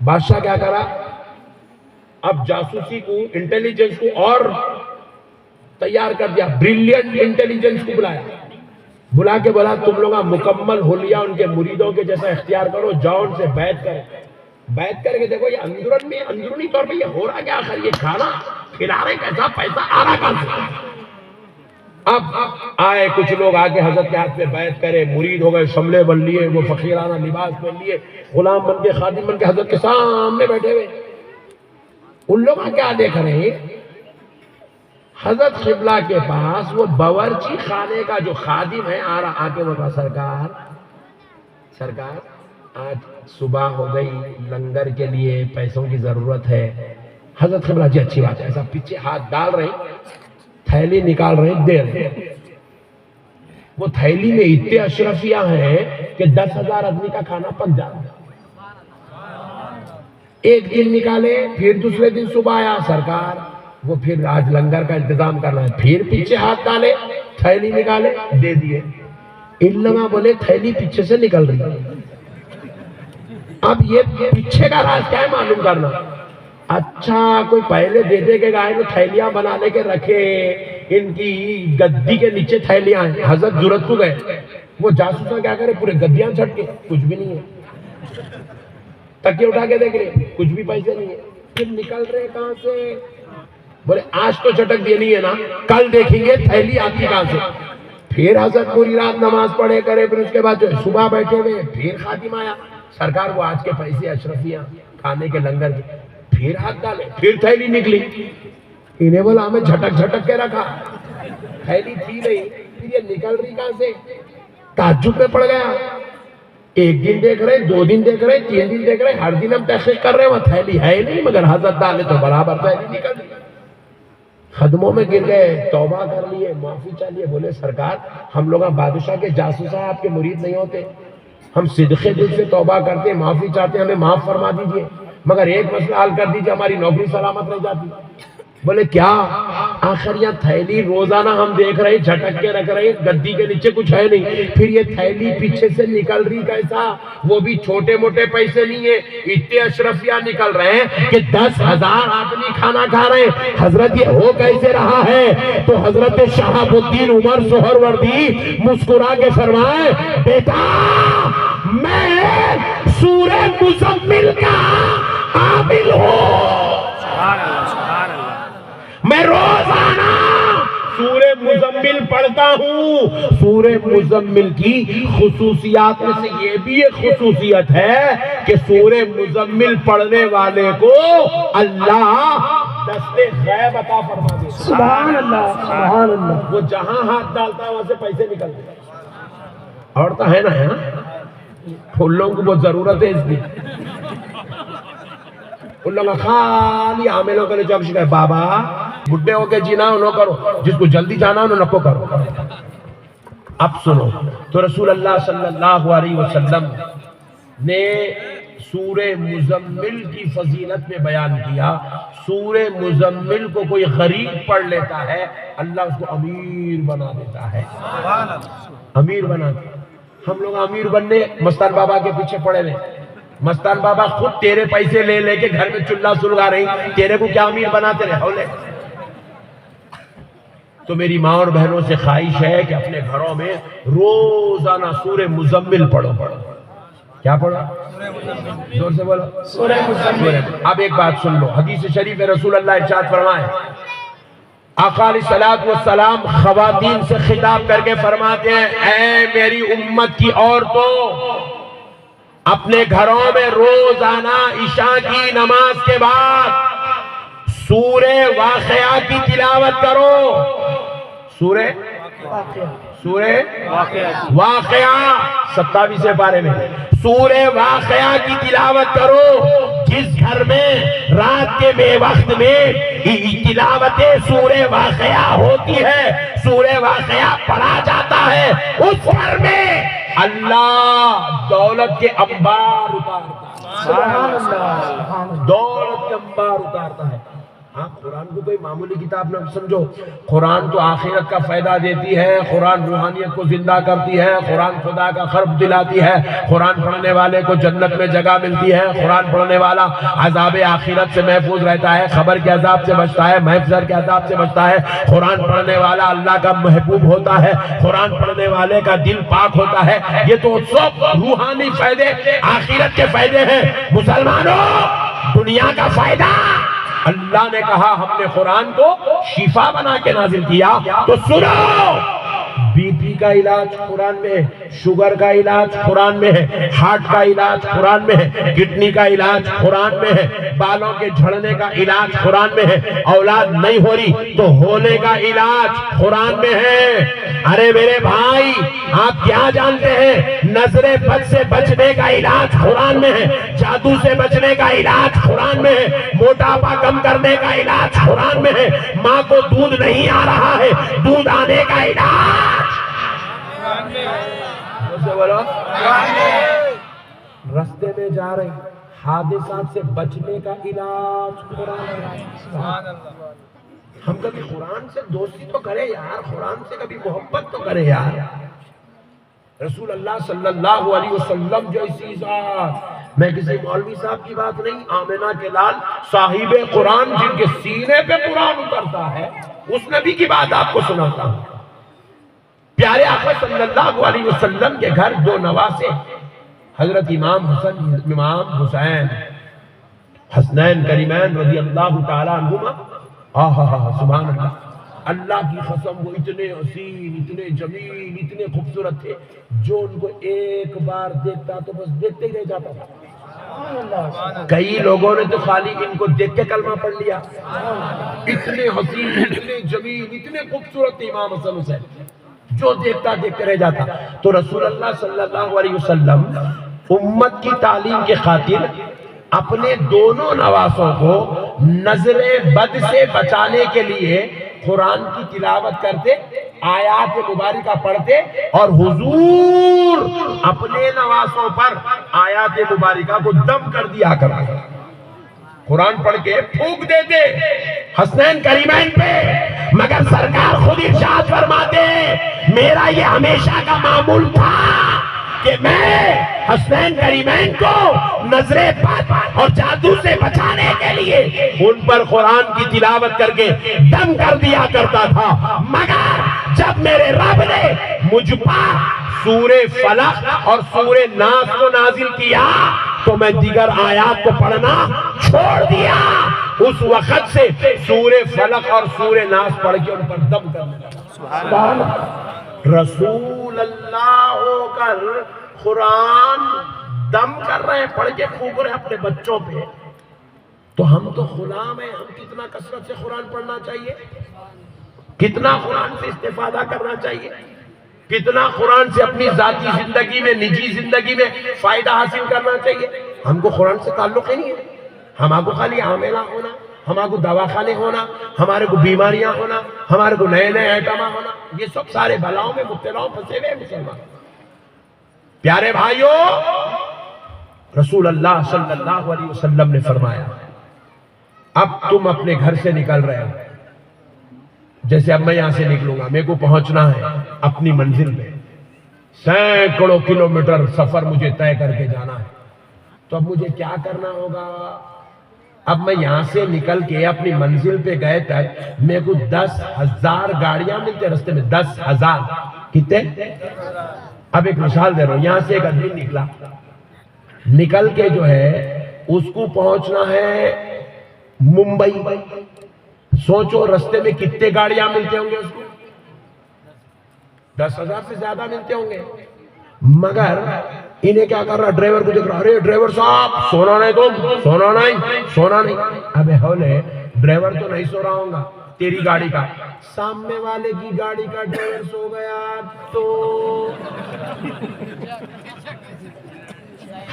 بادشاہ کیا کرا؟ اب جاسوسی کو، انٹیلیجنس کو اور تیار کر دیا، بریلینٹ انٹیلیجنس کو بلایا، بلا کے بولا تم لوگ مکمل حلیہ ان کے مریدوں کے جیسا اختیار کرو، جاؤ ان سے بیعت کرو، بیعت کر کے دیکھو یہ اندرونی طور پہ یہ ہو رہا کیا آخر، یہ کھانا کھلا رہے کیسا، پیسہ آ رہا کہاں سے؟ اب آئے کچھ لوگ آگے حضرت کے ہاتھ میں بیعت کرے، مرید ہو گئے، شملے بن لیے، وہ فقیرانہ لباس پہن لیے، غلام بن کے خادم بن کے حضرت کے سامنے بیٹھے ہوئے۔ ان لوگ کیا دیکھ رہے ہیں؟ حضرت قبلہ کے پاس وہ باورچی خانے کا جو خادم ہے آ رہا، آ کے بولا سرکار آج صبح ہو گئی، لنگر کے لیے پیسوں کی ضرورت ہے۔ حضرت قبلہ جی اچھی بات ہے، ایسا پیچھے ہاتھ ڈال رہے ہیں، تھیلی نکال رہے ہیں، دے رہے ہیں۔ وہ تھیلی میں اتنے اشرفیہ ہیں کہ 10,000 آدمی کا کھانا پک جاتا ہے۔ ایک دن نکالے، پھر دوسرے دن صبح آیا، سرکار وہ پھر آج لنگر کا انتظام کرنا ہے، پھر پیچھے ہاتھ ڈالے، تھیلی نکالے، دے دیے۔ ان لوگوں بولے تھیلی پیچھے سے نکل رہی ہے، اب یہ پیچھے کا راز کیا ہے معلوم کرنا۔ اچھا کوئی پہلے دے دے کے گائے تو تھیلیاں بنا لے کے رکھے، ان کی گدی کے نیچے تھیلیاں ہیں۔ حضرت ضرورت کو گئے، وہ جاسوسا کیا کرے، پورے گدیاں چھٹ کے کچھ بھی نہیں ہے، تکیے اٹھا کے دیکھ رہے کچھ بھی پیسے نہیں ہے، پھر نکل رہے کہاں سے؟ بولے آج تو چٹک دینی ہے نا، کل دیکھیں گے تھیلی آتی کہاں سے۔ پھر حضرت پوری رات نماز پڑھے کرے، پھر اس کے بعد جو صبح بیٹھے ہوئے، پھر خادم آیا، سرکار وہ آج کے پیسے اشرفیاں کھانے کے لنگر کے، پھر ہاتھ ڈالے، پھر تھیلی نکلی۔ انہیں بولا ہمیں جھٹک جھٹک کے رکھا، تھیلی تھی نہیں، پھر یہ نکل رہی کہاں سے؟ تعجب میں پڑ گیا۔ ایک دن دیکھ رہے، 2 دن دیکھ رہے، 3 دن دیکھ رہے، ہر دن ہم تحقیق کر رہے ہیں، وہ تھیلی ہے نہیں، مگر حضرت ڈالے تو برابر تھیلی نکل رہی۔ قدموں میں گر گئے، توبہ کر لیے، معافی چاہیے، بولے سرکار ہم لوگ بادشاہ کے جاسوس ہیں، آپ کے مرید نہیں ہوتے، ہم صدقے دل سے توبہ کرتے ہیں، معافی چاہتے ہیں، ہمیں معاف فرما دیجئے، مگر ایک مسئلہ حل کر دیجئے، ہماری نوکری سلامت رہ جاتی۔ بولے کیا؟ آخر یہ تھیلی روزانہ ہم دیکھ رہے، جھٹک کے رکھ رہے، گدی کے نیچے کچھ ہے نہیں، پھر یہ تھیلی پیچھے سے نکل رہی کیسا؟ وہ بھی چھوٹے موٹے پیسے نہیں ہے، اتنے اشرفیہ نکل رہے ہیں کہ 10,000 آدمی کھانا کھا رہے ہیں۔ حضرت یہ ہو کیسے رہا ہے؟ تو حضرت شہاب الدین عمر سہروردی مسکرا کے فرمائے، بیٹا میں سورہ مزمل کا عامل ہوں، میں روزانہ سورہ مزمل پڑھتا ہوں۔ سورہ مزمل کی خصوصیات میں سے یہ بھی ایک خصوصیت ہے کہ سورہ مزمل پڑھنے والے کو اللہ دست غیب عطا فرما دے۔ سبحان اللہ، سبحان اللہ۔ وہ جہاں ہاتھ ڈالتا ہے وہاں سے پیسے نکلتے ہیں۔ اور تو ہے نا، ان لوگوں کو بہت ضرورت ہے اس کی، ان لوگوں خالی عاملوں کے لیے چوک شکایت، بابا بڈھے ہو کے جینا انہوں کرو، جس کو جلدی جانا انہوں نکو کرو۔ اب سنو تو رسول اللہ صلی اللہ علیہ وسلم نے سورہ مزمل کی فضیلت میں بیان کیا، سورہ مزمل کو کوئی غریب پڑھ لیتا ہے اللہ اس کو امیر بنا دیتا ہے، امیر بنا دیتا۔ ہم لوگ امیر بننے مستان بابا کے پیچھے پڑے ہوئے، مستان بابا خود تیرے پیسے لے لے کے گھر میں چولہا سلگا رہی، تیرے کو کیا امیر بناتے رہے ہولے۔ تو میری ماں اور بہنوں سے خواہش ہے کہ اپنے گھروں میں روزانہ سورہ مزمل پڑھو۔ کیا پڑھو؟ زور سے بولو، سورہ مزمل۔ اب ایک بات سن لو، حدیث شریف میں رسول اللہ ارشاد فرمائے، آقا علیہ الصلوۃ والسلام خواتین سے خطاب کر کے فرماتے ہیں، اے میری امت کی عورتوں، اپنے گھروں میں روزانہ عشاء کی نماز کے بعد سورہ واقعہ کی تلاوت کرو۔ سورہ واقعہ 27 پارے میں سورہ واقعہ کی تلاوت کرو۔ جس گھر میں رات کے وقت میں تلاوت سورہ واقعہ ہوتی ہے، سورہ واقعہ پڑھا جاتا ہے، اس گھر میں اللہ دولت کے انبار اتارتا ہے، دولت کے انبار اتارتا ہے۔ آپ قرآن کو کوئی معمولی کتاب نہ سمجھو. قرآن تو آخرت کا فائدہ دیتی ہے، قرآن روحانیت کو زندہ کرتی ہے، قرآن خدا کا قرب دلاتی ہے، قرآن پڑھنے والے کو جنت میں جگہ ملتی ہے، قرآن پڑھنے والا عذاب آخرت سے محفوظ رہتا ہے، خبر کے عذاب سے بچتا ہے، محشر کے عذاب سے بچتا ہے. قرآن پڑھنے والا اللہ کا محبوب ہوتا ہے، قرآن پڑھنے والے کا دل پاک ہوتا ہے. یہ تو سب روحانی فائدے آخرت کے فائدے ہیں. مسلمانوں، دنیا کا فائدہ اللہ نے کہا ہم نے قرآن کو شفا بنا کے نازل کیا. تو سنو، بی پی کا علاج قرآن میں ہے، شوگر کا علاج قرآن میں ہے، ہارٹ کا علاج قرآن میں ہے، کڈنی کا علاج قرآن میں ہے، بالوں کے جھڑنے کا علاج قرآن میں ہے، اولاد نہیں ہو رہی تو ہونے کا علاج قرآن میں ہے. ارے میرے بھائی، آپ کیا جانتے ہیں؟ نظر بد سے بچنے کا علاج قرآن میں ہے، جادو سے بچنے کا علاج قرآن میں ہے، موٹاپا کم کرنے کا علاج قرآن میں ہے، ماں کو دودھ نہیں آ رہا ہے، دودھ آنے کا علاج بولو. رستے میں جا رہے حادثات سے بچنے کا علاج قرآن ہے. ہم کبھی قرآن سے دوستی تو کرے یار، قرآن سے کبھی محبت تو کرے یار. رسول اللہ صلی اللہ علیہ وسلم جیسی ذات، میں کسی مولوی صاحب کی بات نہیں، آمنہ کے لال صاحب قرآن جن کے سینے پہ قرآن اترتا ہے، اس نبی کی بات آپ کو سناتا ہوں. پیارے آقا صلی اللہ علیہ وسلم کے گھر دو نواسے، حضرت امام حسن، امام حسین، حسنین کریمین رضی اللہ تعالی عنہما. سبحان اللہ. اللہ کی قسم وہ اتنے حسین، اتنے جمیل، اتنے خوبصورت تھے، جو ان کو ایک بار دیکھتا تو بس دیکھتے ہی رہ جاتا تھا. کئی لوگوں نے تو خالی ان کو دیکھ کے کلمہ پڑھ لیا. اتنے حسین، اتنے جمیل، اتنے خوبصورت امام حسن حسین، جو دیکھتا دیکھتے رہ جاتا. تو رسول اللہ صلی اللہ علیہ وسلم امت کی تعلیم کے خاطر اپنے دونوں نواسوں کو نظر بد سے بچانے کے لیے قرآن کی تلاوت کرتے، آیات مبارکہ پڑھتے، اور حضور اپنے نواسوں پر آیات مبارکہ کو دم کر دیا کرتے. قرآن پڑھ کے پھونک دیتے حسنین کریمین پہ. مگر سرکار خود ارشاد فرماتے، میرا یہ ہمیشہ کا معمول تھا کہ میں حسنین کریمین کو نظر بد اور جادو سے بچانے کے لیے ان پر قرآن کی تلاوت کر کے دم کر دیا کرتا تھا. مگر جب میرے رب نے مجھ پر سورہ فلق اور سورہ ناس کو نازل کیا تو میں دیگر آیات کو پڑھنا چھوڑ دیا. اس وقت سے سورہ فلق اور سورہ ناس پڑھ کے ان پر دم کرنے لگا. سبحان اللہ. رسول اللہ ہو کر قرآن دم کر رہے ہیں، پڑھ کے پھونک رہے ہیں اپنے بچوں پہ. تو ہم تو غلام ہیں. ہم کتنا کثرت سے قرآن پڑھنا چاہیے، کتنا قرآن سے استفادہ کرنا چاہیے، کتنا قرآن سے اپنی ذاتی زندگی میں، نجی زندگی میں فائدہ حاصل کرنا چاہیے. ہم کو قرآن سے تعلق ہی نہیں ہے. ہمارے کو خالی عاملہ ہونا، ہمارے کو دواخانے ہونا، ہمارے کو بیماریاں ہونا، ہمارے کو نئے نئے آئٹمہ ہونا، یہ سب سارے بلاؤں میں مبتلا پھنسے ہوئے مسلمان. پیارے بھائیو، رسول اللہ صلی اللہ علیہ وسلم نے فرمایا، اب تم اپنے گھر سے نکل رہے ہو. جیسے اب میں یہاں سے نکلوں گا، میرے کو پہنچنا ہے اپنی منزل پہ، سینکڑوں کلومیٹر سفر مجھے طے کر کے جانا ہے. تو اب مجھے کیا کرنا ہوگا؟ اب میں یہاں سے نکل کے اپنی منزل پہ گئے تک میرے کو 10,000 گاڑیاں ملتے رستے میں. 10,000 کتنے؟ اب ایک مثال دے رہا ہوں. یہاں سے ایک آدمی نکلا، نکل کے جو ہے اس کو پہنچنا ہے ممبئی. سوچو رستے میں کتنے گاڑیاں ملتے ہوں گے اس کو؟ 10,000 سے زیادہ ملتے ہوں گے. مگر انہیں کیا کر رہا؟ ڈرائیور کو دیکھ رہا، ارے ڈرائیور صاحب سونا نہیں، تم سونا نہیں، سونا نہیں. ابے ہولے، ڈرائیور تو نہیں سو رہا ہوں گا تیری گاڑی کا، سامنے والے کی گاڑی کا ڈرائیور سو گیا تو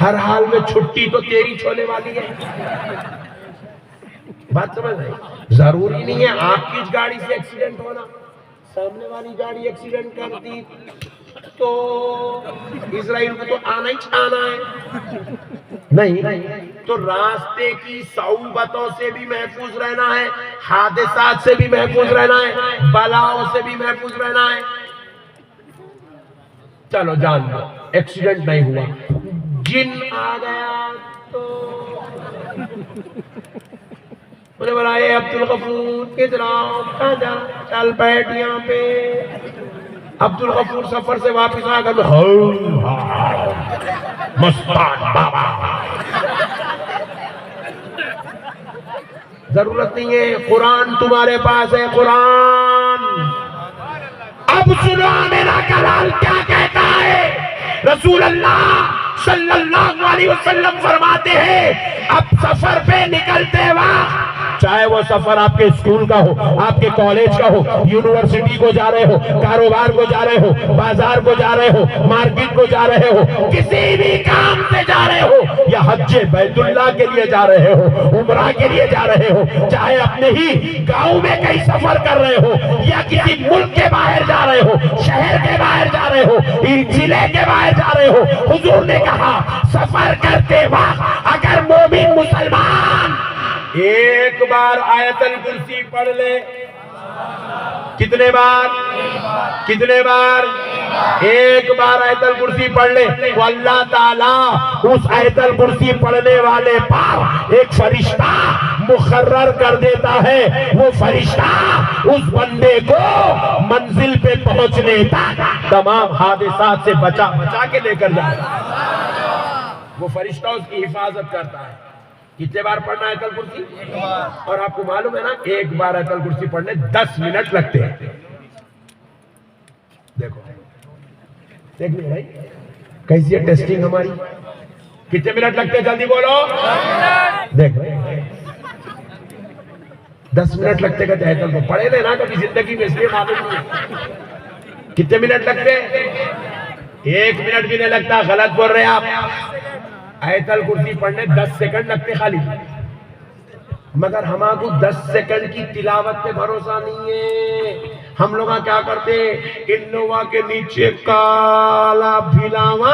ہر حال میں چھٹی تو تیری چھونے والی ہے. بات سمجھ رہے؟ ضروری نہیں ہے آپ کی گاڑی سے ایکسیڈنٹ ہونا، سامنے والی گاڑی ایکسیڈنٹ کرتی تو اسرائیل کو تو آنا ہی آنا ہے نہیں، تو راستے کی صعوبتوں سے بھی محفوظ رہنا ہے، حادثات سے بھی محفوظ رہنا ہے، بلاؤں سے بھی محفوظ رہنا ہے. چلو جان لو ایکسیڈنٹ نہیں ہوا، جن آ گیا تو انہیں بولا اے عبدالغفور کدھر آؤ، کہاں جا، چل بیٹھ یہاں پہ. عبدالغفور سفر سے واپس آ کر مستان بابا، ضرورت نہیں ہے، قرآن تمہارے پاس ہے، قرآن. اب سنو میرا کلام کیا کہتا ہے. رسول اللہ صلی اللہ علیہ وسلم فرماتے ہیں اب سفر پہ نکلتے وقت، چاہے وہ سفر آپ کے اسکول کا ہو، آپ کے کالج کا ہو، یونیورسٹی کو جا رہے ہو، کاروبار کو جا رہے ہو، بازار کو جا رہے ہو، مارکیٹ کو جا رہے ہو، کسی بھی کام سے جا رہے ہو، یا حج بیت اللہ کے لیے جا رہے ہو، عمرہ کے لیے جا رہے ہو، چاہے اپنے ہی گاؤں میں کہیں سفر کر رہے ہو، یا کسی ملک کے باہر جا رہے ہو، شہر کے باہر جا رہے ہو، ضلع کے باہر جا رہے ہو، حضور نے کہا سفر کرتے وقت اگر مومن مسلمان ایک بار آیت الکرسی پڑھ لے، کتنے بار؟ کتنے بار؟ ایک بار آیت الکرسی پڑھ لے تو اللہ تعالیٰ اس آیت الکرسی پڑھنے والے پر ایک فرشتہ مقرر کر دیتا ہے. وہ فرشتہ اس بندے کو منزل پہ پہنچنے تک تمام حادثات سے بچا کے لے کر جاتا ہے. وہ فرشتہ اس کی حفاظت کرتا ہے. کتنے بار پڑھنا ہے آیت الکرسی؟ اور آپ کو معلوم ہے نا ایک بار آیت الکرسی پڑھنے 10 منٹ لگتے ہیں. دیکھو دیکھ لیں بھائی کیسی ہے ٹیسٹنگ ہماری. کتنے منٹ لگتے ہیں جلدی بولو. دیکھ 10 منٹ لگتے گا آیت الکرسی پڑھے لینا کبھی زندگی میں، اس لیے معلوم نہیں. کتنے منٹ لگتے؟ 1 منٹ بھی نہیں لگتا. غلط بول رہے آپ. آیت الکرسی پڑھنے 10 سیکنڈ لگتے خالی. مگر ہمارا کو 10 سیکنڈ کی تلاوت پہ بھروسہ نہیں ہے. ہم لوگ کیا کرتے ہیں، ان لوگوں کے نیچے کالا بھیلاوا،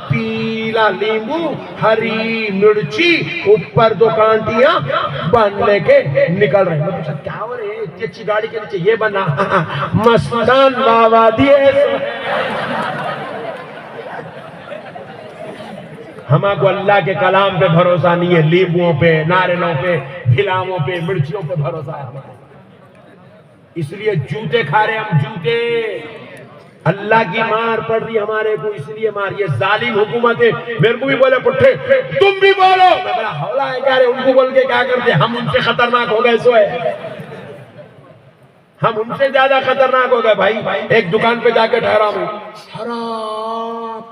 پیلا لیمبو، ہری مرچی، اوپر 2 کانٹیاں بن لے کے نکل رہے ہیں. کیا ہو رہے ہیں اتنی اچھی گاڑی کے نیچے یہ بنا مستان بابا دیے. ہمارا کو اللہ کے کلام پہ بھروسہ نہیں ہے، لیمبوؤں پہ، ناریلوں پہ، بھلاووں پہ، مرچیوں پہ بھروسہ ہے ہمارا. اس لیے جوتے کھا رہے ہم، جوتے. اللہ کی مار پڑ رہی ہمارے کو، اس لیے مار. یہ ظالم حکومت ہے. میرے کو بھی بولے پٹھے تم بھی بولو، میں بڑا حوالہ ہے کہہ رہے ان کو بول کے کیا کرتے. ہم ان سے خطرناک ہو گئے. سو ہے ہم ان سے زیادہ خطرناک ہو گئے بھائی. ایک دکان پہ جا کے ٹھہرا ہوں، ہرا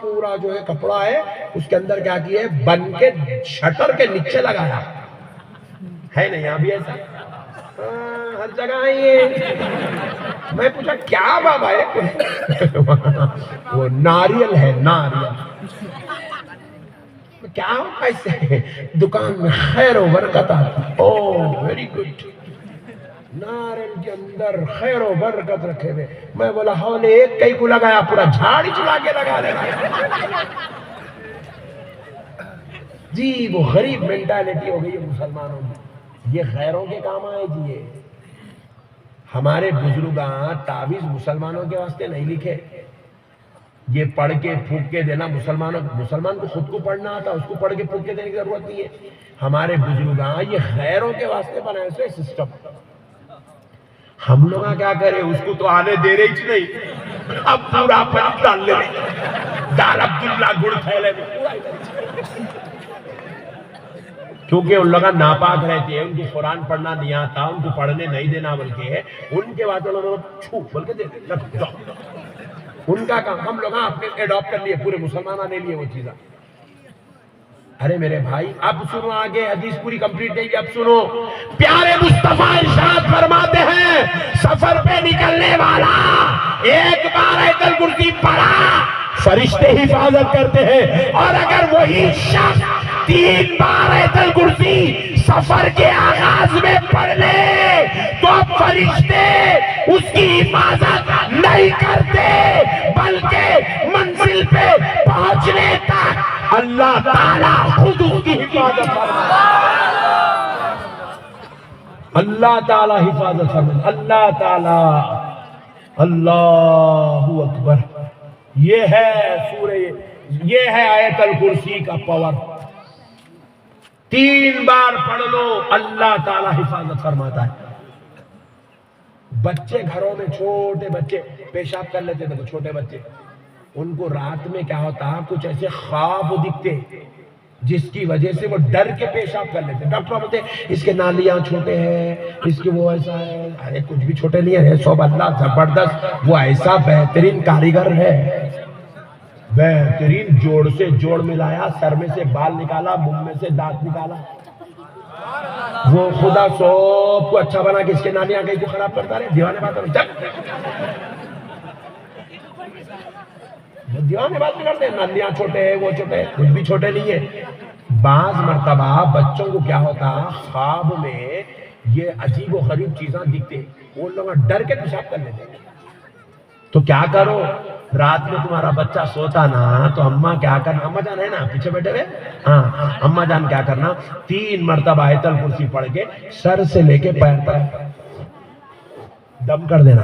پورا جو ہے کپڑا ہے اس کے اندر کیا کیا ہے، بن کے شٹر کے نیچے لگایا ہے. نہیں یہاں بھی ایسا ہر جگہ ہے یہ. میں پوچھا کیا بابا ہے؟ وہ ناریل ہے، ناریل. کیا ہوگا اس سے؟ دکان میں خیر و برکت آتی. اوہ ویری گڈ. ناریل کے اندر خیر و برکت رکھے ہوئے. میں بولا ہاں ایک کئی کو لگایا، پورا جھاڑی چلا کے لگا لے. جی وہ غریب مینٹالٹی ہو گئی ہے مسلمانوں میں. یہ غیروں کے کام آئے جی. یہ ہمارے بزرگاں تعویذ مسلمانوں کے واسطے نہیں لکھے. یہ پڑھ کے پھونک کے دینا مسلمان کو خود کو پڑھنا آتا، اس کو پڑھ کے پھونک کے دینے کی ضرورت نہیں ہے. ہمارے بزرگاں یہ غیروں کے واسطے بنائے ہوئے سسٹم. ہم لوگ کیا کرے، اس کو تو آنے دے رہے ہی نہیں. اب پورا پنک ڈال لے دار عبداللہ گڑ تھیلے میں پورا. کیونکہ ان لوگ ناپاک رہتے ہیں، ان کو قرآن پڑھنا نہیں آتا، ان کو پڑھنے نہیں دینا، بلکہ ان کے بعد انہوں نے چھو بلکہ دے ان کا کام. ہم لوگ اپنے ایڈاپٹ کر لیے، پورے مسلمانوں نے لیے وہ چیزیں. ارے میرے بھائی اب سنو آگے، حدیث پوری کمپلیٹ نہیں. اب سنو پیارے مصطفیٰ ارشاد فرماتے ہیں سفر پہ نکلنے والا ایک بار آیت الکرسی پڑھا، فرشتے حفاظت کرتے ہیں. اور اگر وہی شخص 3 بار آیت الکرسی سفر کے آغاز میں پڑھ لے تو فرشتے اس کی حفاظت نہیں کرتے، بلکہ منزل پہ پہنچنے تک اللہ تعالیٰ خود اس کی حفاظت فرماتا ہے۔ اللہ تعالیٰ حفاظت فرماتا، اللہ تعالیٰ، اللہ اکبر۔ یہ ہے سورہ، یہ ہے آیت الکرسی کا پاور۔ 3 بار پڑھ لو، اللہ تعالیٰ حفاظت فرماتا ہے۔ بچے گھروں میں، چھوٹے بچے پیشاب کر لیتے تھے، چھوٹے بچے، ان کو رات میں کیا ہوتا، کچھ ایسے خواب دکھتے جس کی وجہ سے وہ ڈر کے پیشاب کر لیتے۔ ڈاکٹر بولتے اس کے نالیاں چھوٹے ہیں، اس کے وہ ایسا ہے۔ ارے کچھ بھی چھوٹے نہیں ہے، سب اللہ زبردست، وہ ایسا بہترین کاریگر ہے، بہترین جوڑ سے جوڑ ملایا، سر میں سے بال نکالا، منہ میں سے دانت نکالا، وہ خدا سب کو اچھا بنا کہ اس کے نالیاں کہیں کو خراب کرتا رہے۔ دیوانے بات دیوانے بات نہیں کرتے، نالیاں چھوٹے ہیں، وہ چھوٹے ہیں، کچھ بھی چھوٹے نہیں ہے۔ بعض مرتبہ بچوں کو کیا ہوتا، خواب میں یہ عجیب و غریب چیزاں دکھتے، وہ لوگ ڈر کے پیشاب کر لیتے۔ تو کیا کرو، رات میں تمہارا بچہ سوتا نا تو اماں کیا کرنا، اماں جان ہے نا پیچھے بیٹھے ہوئے، ہاں اماں جان کیا کرنا، 3 مرتبہ آیت الکرسی پڑھ کے سر سے لے کے پیر تک دم کر دینا۔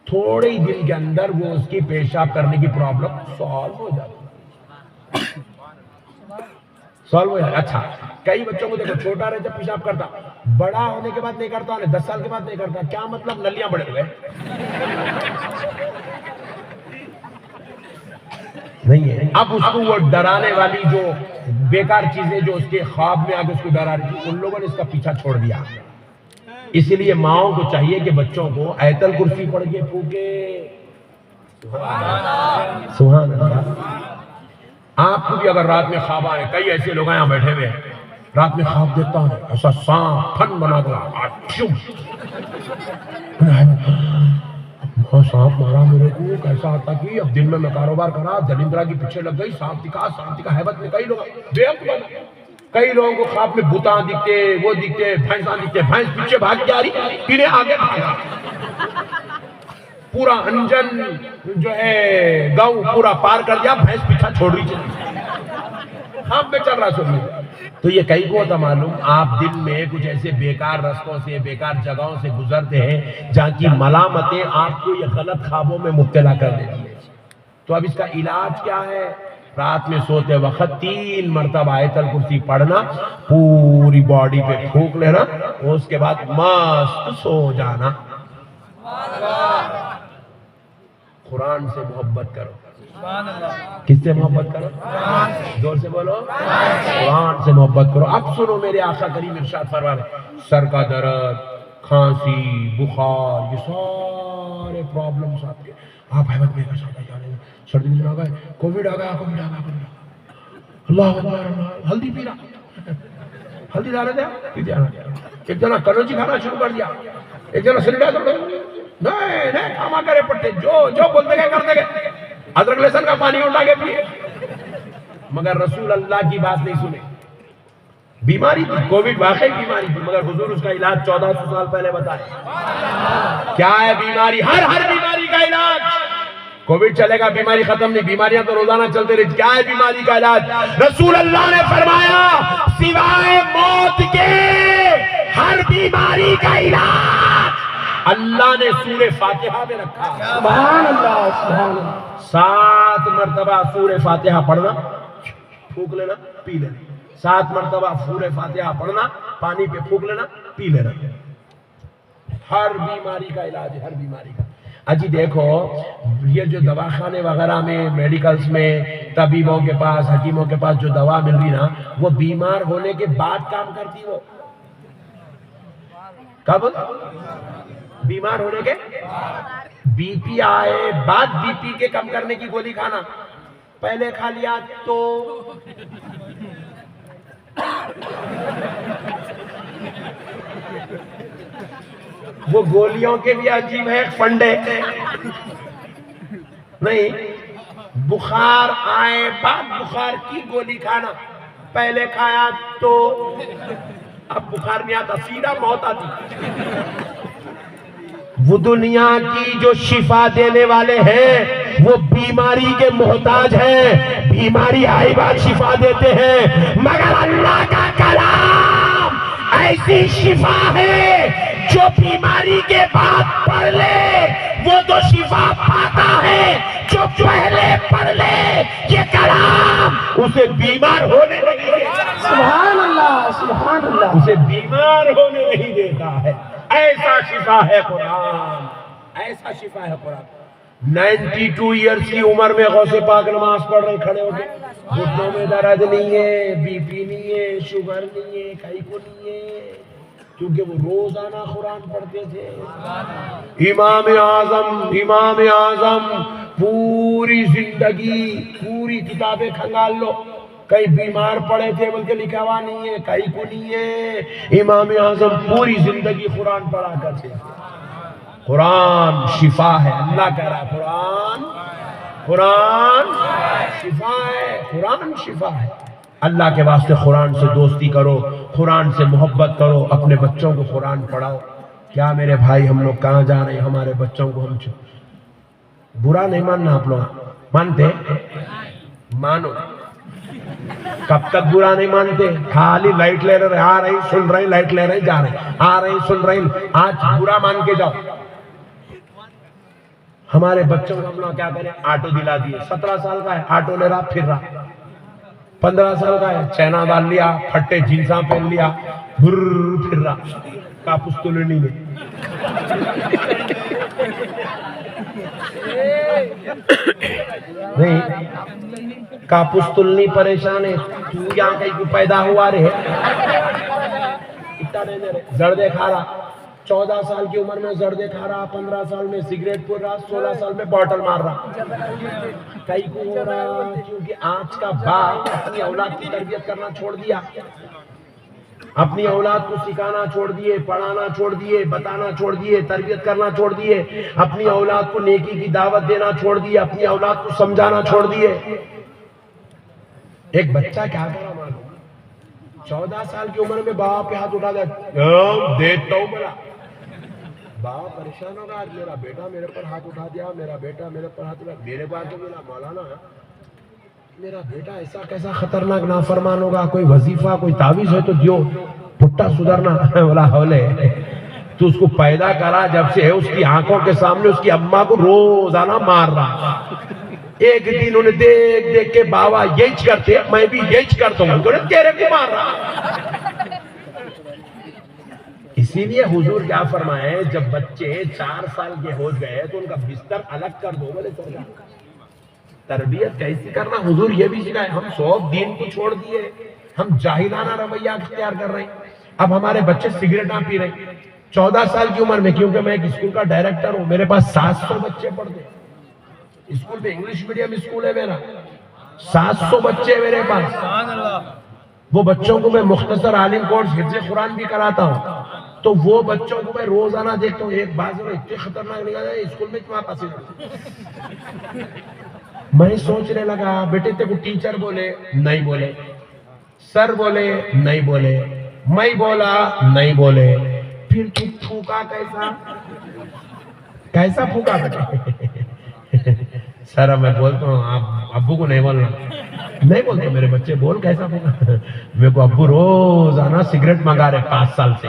تھوڑے ہی دن کے اندر وہ اس کی پیشاب کرنے کی پرابلم سالو ہو جاتی، سالو ہو جاتی۔ اچھا، کئی بچوں کو دیکھو چھوٹا رہے جب پیشاب کرتا، بڑا ہونے کے بعد نہیں کرتا، 10 سال کے بعد نہیں کرتا، کیا مطلب، نلیاں بڑے ہوئے نہیں ہے۔ اب اس کو وہ ڈرانے والی جو بیکار چیزیں جو اس کے خواب میں آگے اس کو ڈرا رہی تھی، ان لوگوں نے اس کا پیچھا چھوڑ دیا۔ اس لیے ماؤں کو چاہیے کہ بچوں کو آیت الکرسی پڑھ کے پھونکے۔ سبحان اللہ۔ آپ کو بھی اگر رات میں خواب آئے، کئی ایسے لوگ یہاں بیٹھے ہوئے ہیں، رات میں خواب دیتا ہے ایسا سانپ پھن بنا دیا، سانپ مارا میرے کو، کیسا آتا کہ اب دن میں کاروبار کرا، دلندرا کی پیچھے لگ گئی، سانپ دکھا حیبت میں۔ کئی لوگ بے عقل بنا، کئی لوگوں کو خواب میں بتاں دکھتے، وہ دکھتے، بھینساں دکھتے، بھینس پیچھے بھاگ کے آ رہی، انہیں آگے بھاگا، پورا انجن جو ہے گاؤں پورا پار کر دیا، بھینس پیچھا چھوڑ رہی چلی، خواب میں چل رہا سنی۔ تو یہ کئی کو ہوتا معلوم، آپ دن میں کچھ ایسے بیکار رستوں سے، بیکار جگہوں سے گزرتے ہیں جہاں کی ملامتیں آپ کو یہ غلط خوابوں میں مبتلا کر دیتی ہیں۔ تو اب اس کا علاج کیا ہے؟ رات میں سوتے وقت 3 مرتبہ آیت الکرسی پڑھنا، پوری باڈی پہ پھونک لینا، اس کے بعد مست سو جانا۔ قرآن سے محبت کرو۔ کس سے محبت کرو؟ زور سے بولو، قرآن سے محبت کرو۔ اب سنو میرے آقا کریم ارشاد فرما رہے، سر کا درد، کھانسی، بخار، یہ سارے پرابلمز آپ کے، آپ حیبت میں کیسا جا رہے ہیں، سردی میں آ گئے، کووڈ آ گیا، اللہ اکبر، ہلدی پی رہا، ہلدی ڈالے تھے، ایک جنا کنوجی کھانا شروع کر دیا، ایک جنا سینیٹائزر، نہیں کھاما کرے پڑتے، جو بولتے گئے کرتے گئے، ادرک لہسن کا پانی اٹھا کے پیے، مگر رسول اللہ کی بات نہیں سنے۔ بیماری تھی، کووڈ واقعی بیماری تھی، مگر حضور اس کا علاج 1400 سال پہلے بتائے۔ کیا ہے بیماری؟ ہر بیماری کا علاج۔ کووڈ چلے گا، بیماری ختم نہیں، بیماریاں تو روزانہ چلتے رہی۔ کیا ہے بیماری کا علاج؟ رسول اللہ نے فرمایا سوائے موت کے ہر بیماری کا علاج اللہ نے سورہ فاتحہ میں رکھا۔ سبحان اللہ، سبحان اللہ۔ 7 مرتبہ سورہ فاتحہ پڑھنا، پھونک لینا، پی لینا۔ 7 مرتبہ سورہ فاتحہ پڑھنا، پانی پہ پھونک لینا، پی لینا۔ ہر بیماری کا علاج ہے، ہر بیماری کا۔ اجی دیکھو یہ جو دواخانے وغیرہ میں، میڈیکلز میں، طبیبوں کے پاس، حکیموں کے پاس جو دوا مل رہی نا، وہ بیمار ہونے کے بعد کام کرتی۔ وہ کب؟ بیمار ہونے کے بی پی آئے بعد بی پی کے کم کرنے کی گولی کھانا، پہلے کھا لیا تو وہ گولیوں کے بھی عجیب ہے فنڈے نہیں۔ بخار آئے بعد بخار کی گولی کھانا، پہلے کھایا تو اب بخار نہیں آتا، سیدھا موت آتی۔ وہ دنیا کی جو شفا دینے والے ہیں وہ بیماری کے محتاج ہیں، بیماری آئی بات شفا دیتے ہیں، مگر اللہ کا کلام ایسی شفا ہے جو بیماری کے بعد پڑھ لے وہ تو شفا پاتا ہے، جو پہلے پڑھ لے یہ کلام اسے بیمار ہونے نہیں دیتا، سبحان اللہ، سبحان اللہ، اسے بیمار ہونے نہیں دیتا ہے۔ ایسا شفا ہے قرآن، ایسا شفا ہے قرآن۔ 92 ایئرز کی عمر میں غوث پاک نماز پڑھ رہے کھڑے ہو کے، گھٹنوں میں درد نہیں ہے، بی پی نہیں ہے، شوگر نہیں ہے، کہیں کو نہیں ہے، کیونکہ وہ روزانہ قرآن پڑھتے تھے۔ امام اعظم پوری زندگی پوری کتابیں کھنگال لو، کئی بیمار پڑے تھے بلکہ لکھا ہوا نہیں ہے، کہیں کو نہیں ہے، امام اعظم پوری زندگی قرآن پڑھا کرتے تھے۔ قرآن شفا ہے، اللہ کہہ رہا ہے قرآن شفا ہے، قرآن شفا ہے۔ اللہ کے واسطے قرآن سے دوستی کرو، قرآن سے محبت کرو، اپنے بچوں کو قرآن پڑھاؤ۔ کیا میرے بھائی ہم لوگ کہاں جا رہے ہیں؟ ہمارے بچوں کو ہم برا نہیں ماننا، آپ لوگ مانتے؟ مانو، کب تک برا نہیں مانتے؟ خالی لائٹ لے رہے، آ رہی سن رہے، لائٹ لے رہے جا رہے، آ رہی سن رہے، آج برا مان کے جاؤ۔ ہمارے بچوں کو ہم لوگ کیا کریں؟ آٹو دلا دیے، 17 سال کا ہے آٹو لے رہا پھر رہا، 15 سال کا ہے چینا ڈال لیا، پھٹے جینساں پہن لیا، پھر رہا کاپوس تلنی میں۔ نہیں، کاپوس تلنی پریشان ہے، تو یہاں کہیں کو پیدا ہوا رہے، زردے کھا رہا، 14 سال کی عمر میں زردے کھا رہا، 15 سال میں سگریٹ پھول رہا، 16 سال میں بوٹل مار رہا، کئی کو ہو رہا کیونکہ آج کا باپ اپنی اولاد کی تربیت کرنا چھوڑ دیا، اپنی اولاد کو سکھانا چھوڑ دیے، پڑھانا چھوڑ دیے، بتانا چھوڑ دیے، تربیت کرنا چھوڑ دیے، اپنی اولاد کو نیکی کی دعوت دینا چھوڑ دیے، اپنی اولاد کو سمجھانا چھوڑ دیے۔ ایک بچہ کیا کرا معلوم؟ 14 سال کی عمر میں باپ پہ ہاتھ اٹھا دیتا ہوں بلا، باپ پریشان ہوگا، میرا بیٹا میرے پر ہاتھ اٹھا دیا، میرا بیٹا میرے پر ہاتھ اٹھا، میرے بات تو میرا مولانا میرا بیٹا ایسا کیسا خطرناک نافرمان ہوگا، کوئی وظیفہ کوئی تعویذ ہے تو دیو، پٹا سدھرنا بولا حولے۔ تو اس کو پیدا کرا جب سے ہے، اس کی آنکھوں کے سامنے اس کی اماں کو روزانہ مار رہا، ایک دن انہیں دیکھ دیکھ کے بابا یہی کرتے میں بھی یہی کرتا ہوں، تیرے کو مار رہا۔ اسی لیے حضور کیا فرمائے، جب بچے 4 سال کے ہو گئے تو ان کا بستر الگ کر دو، بولے سرکار تربیت کیسی کرنا حضور یہ بھی سکھائے۔ ہم سب دین کو چھوڑ دیے، ہم جاہلانہ رویہ اختیار کر رہے ہیں۔ اب ہمارے بچے سگریٹاں پی رہے ہیں 14 سال کی عمر میں، کیونکہ میں ایک اسکول کا ڈائریکٹر ہوں، میرے پاس 700 بچے پڑھتے ہیں اسکول میں، انگلش میڈیم اسکول ہے میرا، 700 بچے میرے پاس۔ وہ بچوں کو میں مختصر عالم کورس حفظ قرآن بھی کراتا ہوں، تو وہ بچوں کو میں روزانہ دیکھتا ہوں، ایک بازو میں اتنے خطرناک نکل جائے اسکول میں تمہارا پاس۔ میں سوچنے لگا بیٹے تیرے کو ٹیچر بولے نہیں بولے، سر بولے نہیں بولے، میں بولا نہیں بولے، پھر تو پھوکا کیسا پھوکا بیٹے؟ سر میں بولتا ہوں آپ ابو کو نہیں بولنا، نہیں بولتے میرے بچے، بول کیسا پھوکا؟ میرے کو ابو روزانہ سگریٹ منگا رہے 5 سال سے،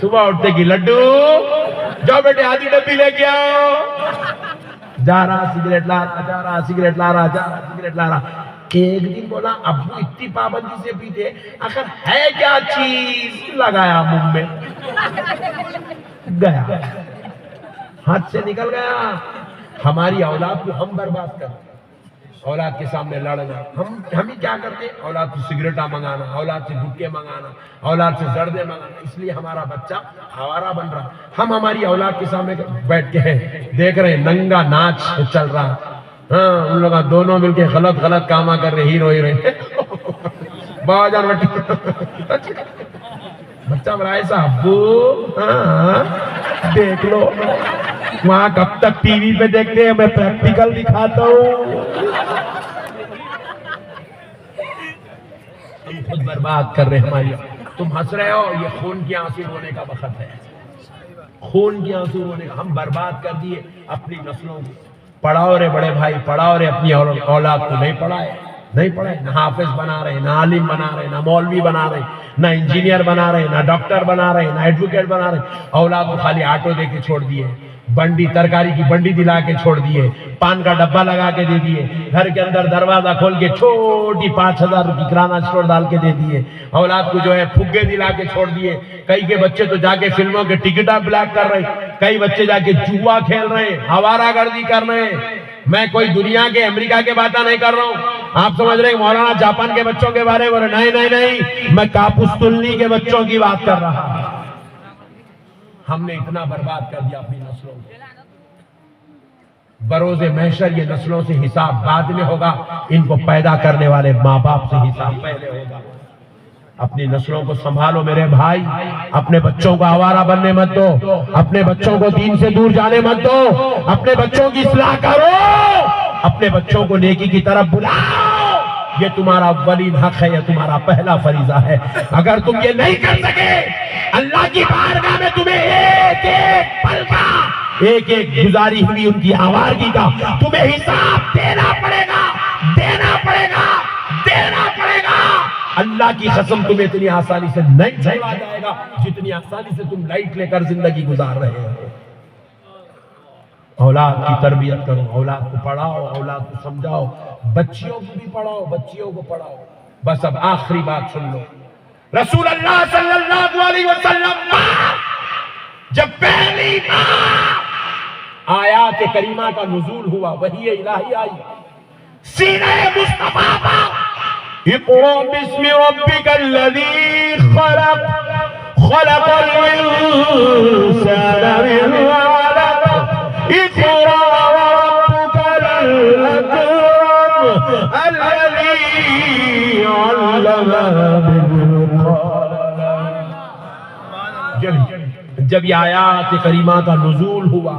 صبح اٹھتے کی لڈو جاؤ بیٹے آدھی ڈبی لے کے آؤ، جا رہا سگریٹ لا رہا، جا رہا سگریٹ لا رہا، جا رہا سگریٹ لا رہا۔ ایک دن بولا ابو اتنی پابندی سے پیتے، آخر ہے کیا چیز؟ لگایا منہ میں، گیا، ہاتھ سے نکل گیا۔ ہماری اولاد کو ہم برباد کرتے، اولاد کے سامنے لڑنا، ہم ہی کیا کرتے؟ اولاد سے سگریٹاں منگانا، اولاد سے گٹکے منگانا، اولاد سے زردے منگانا، اس لیے ہمارا بچہ آوارہ بن رہا۔ ہم ہماری اولاد کے سامنے بیٹھ کے دیکھ رہے ہیں ننگا ناچ چل رہا، ہاں ان لوگ دونوں مل کے غلط کامہ کر رہے، ہیرو ہیروئن، بابا جان بٹی بچہ بڑا ایسا ابو ہاں دیکھ لو، وہاں کب تک ٹی وی پہ دیکھتے ہیں، میں پریکٹیکل دکھاتا ہوں۔ ہم خود برباد کر رہے ہیں ہماری. تم ہنس رہے ہو، یہ خون کی آنسو رونے کا وقت ہے. خون کی آنسو رونے کا. ہم برباد کر دیے اپنی نسلوں کو. پڑھاؤ رے بڑے بھائی، پڑھاؤ رے اپنی اولاد کو. نہیں پڑھائے، نہیں پڑھائے. نہ حافظ بنا رہے، نہ عالم بنا رہے، نہ مولوی بنا رہے، نہ انجینئر بنا رہے، نہ ڈاکٹر بنا رہے، نہ ایڈوکیٹ بنا رہے. اولاد کو خالی آٹو دے کے چھوڑ دیے، بنڈی ترکاری کی بنڈی دلا کے چھوڑ دیے، پان کا ڈبہ لگا کے دے دیے، گھر کے اندر دروازہ کھول کے چھوٹی 5,000 روپے کرانہ اسٹور ڈال کے دے دیے. اولاد کو جو ہے پھگے دلا کے چھوڑ دیے. کئی کے بچے تو جا کے فلموں کے ٹکٹاں بلاک کر رہے، کئی بچے جا کے جوا کھیل رہے، آوارہ گردی کر رہے ہیں. میں کوئی دنیا کے امریکہ کے باتیں نہیں کر رہا ہوں. آپ سمجھ رہے ہیں مولانا جاپان کے بچوں کے بارے میں؟ نہیں نہیں نہیں، میں کاپوستلنی کے بچوں کی بات کر رہا ہوں. ہم نے اتنا برباد کر دیا اپنی نسلوں کو. بروز محشر یہ نسلوں سے حساب بعد میں ہوگا، ان کو پیدا کرنے والے ماں باپ سے حساب پہلے ہوگا. اپنی نسلوں کو سنبھالو میرے بھائی. اپنے بچوں کو آوارہ بننے مت دو، اپنے بچوں کو دین سے دور جانے مت دو. اپنے بچوں کی اصلاح کرو، اپنے بچوں کو نیکی کی طرف بلاؤ. یہ تمہارا اولین حق ہے، یہ تمہارا پہلا فریضہ ہے. اگر تم یہ نہیں کر سکے، اللہ کی بارگاہ میں تمہیں ایک ایک پل کا، ایک ایک گزاری ہوئی ان کی آوارگی کا تمہیں حساب دینا پڑے گا، دینا پڑے گا، دینا پڑے گا. اللہ کی قسم تمہیں اتنی آسانی سے نہیں چھوڑا جائے گا جتنی آسانی سے تم لائٹ لے کر زندگی گزار رہے ہو. اولاد کی تربیت کرو، اولاد کو پڑھاؤ، اولاد کو سمجھاؤ. بچیوں کو بھی پڑھاؤ، بچیوں کو پڑھاؤ. بس اب آخری بات سن لو. رسول اللہ صلی اللہ علیہ وسلم جب پہلی بار آیات کریمہ کا نزول ہوا، وحی الہی آئی، سینہ مصطفیٰ پر اقرأ باسم ربک الذی خلق، خلق الانسان من علق، اقرأ وربک الاکرم الذی علم بالقلم. جب یہ آیات کریمہ کا نزول ہوا،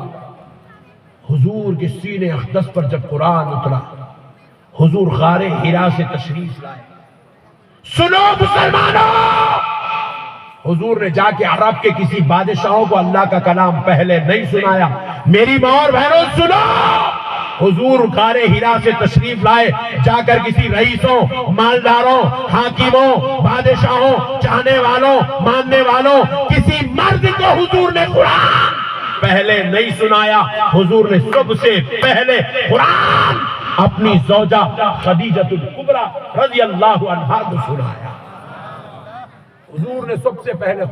حضور کے سینے اقدس پر جب قرآن اترا، حضور غار حرا سے تشریف لائے. سنو مسلمانوں، حضور نے جا کے عرب کے کسی بادشاہوں کو اللہ کا کلام پہلے نہیں سنایا. میری ماں اور بہنوں سنو، حضور غار حرا سے تشریف لائے، جا کر کسی رئیسوں، مالداروں، حاکموں، بادشاہوں، چاہنے والوں، ماننے والوں، کسی مرد کو حضور نے قرآن پہلے نہیں سنایا. حضور نے سب سے پہلے قرآن اپنی زوجہ خدیجۃ الکبریٰ رضی اللہ عنہا کو سنایا. حضور نے سب سے پہلے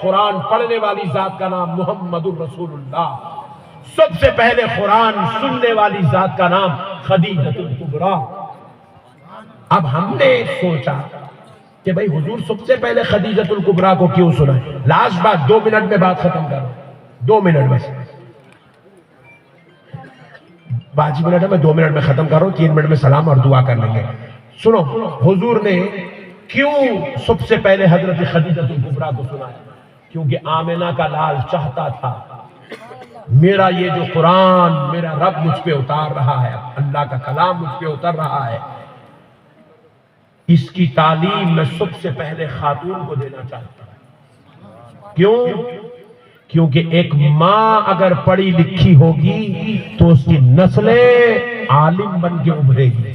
قرآن پڑھنے والی ذات کا نام محمد الرسول اللہ، سب سے پہلے قرآن سننے والی ذات کا نام خدیجۃ الکبریٰ. اب ہم نے سوچا کہ بھئی حضور سب سے پہلے خدیجۃ الکبریٰ کو کیوں سنائے؟ لاسٹ بات، 2 منٹ میں بات ختم کرو، 2 منٹ بس. 5 منٹ ہے، میں 2 منٹ میں ختم کر رہا ہوں، 3 منٹ میں سلام اور دعا کر لیں گے. سنو، حضور نے کیوں سب سے پہلے حضرت خدیجۃ الکبریٰ کو سنایا؟ کیونکہ آمنہ کا لال چاہتا تھا میرا یہ جو قرآن میرا رب مجھ پہ اتار رہا ہے، اللہ کا کلام مجھ پہ اتر رہا ہے، اس کی تعلیم میں سب سے پہلے خاتون کو دینا چاہتا ہوں. کیوں؟ کیونکہ ایک ماں اگر پڑھی لکھی ہوگی تو اس کی نسلیں عالم بن کے ابھرے گی.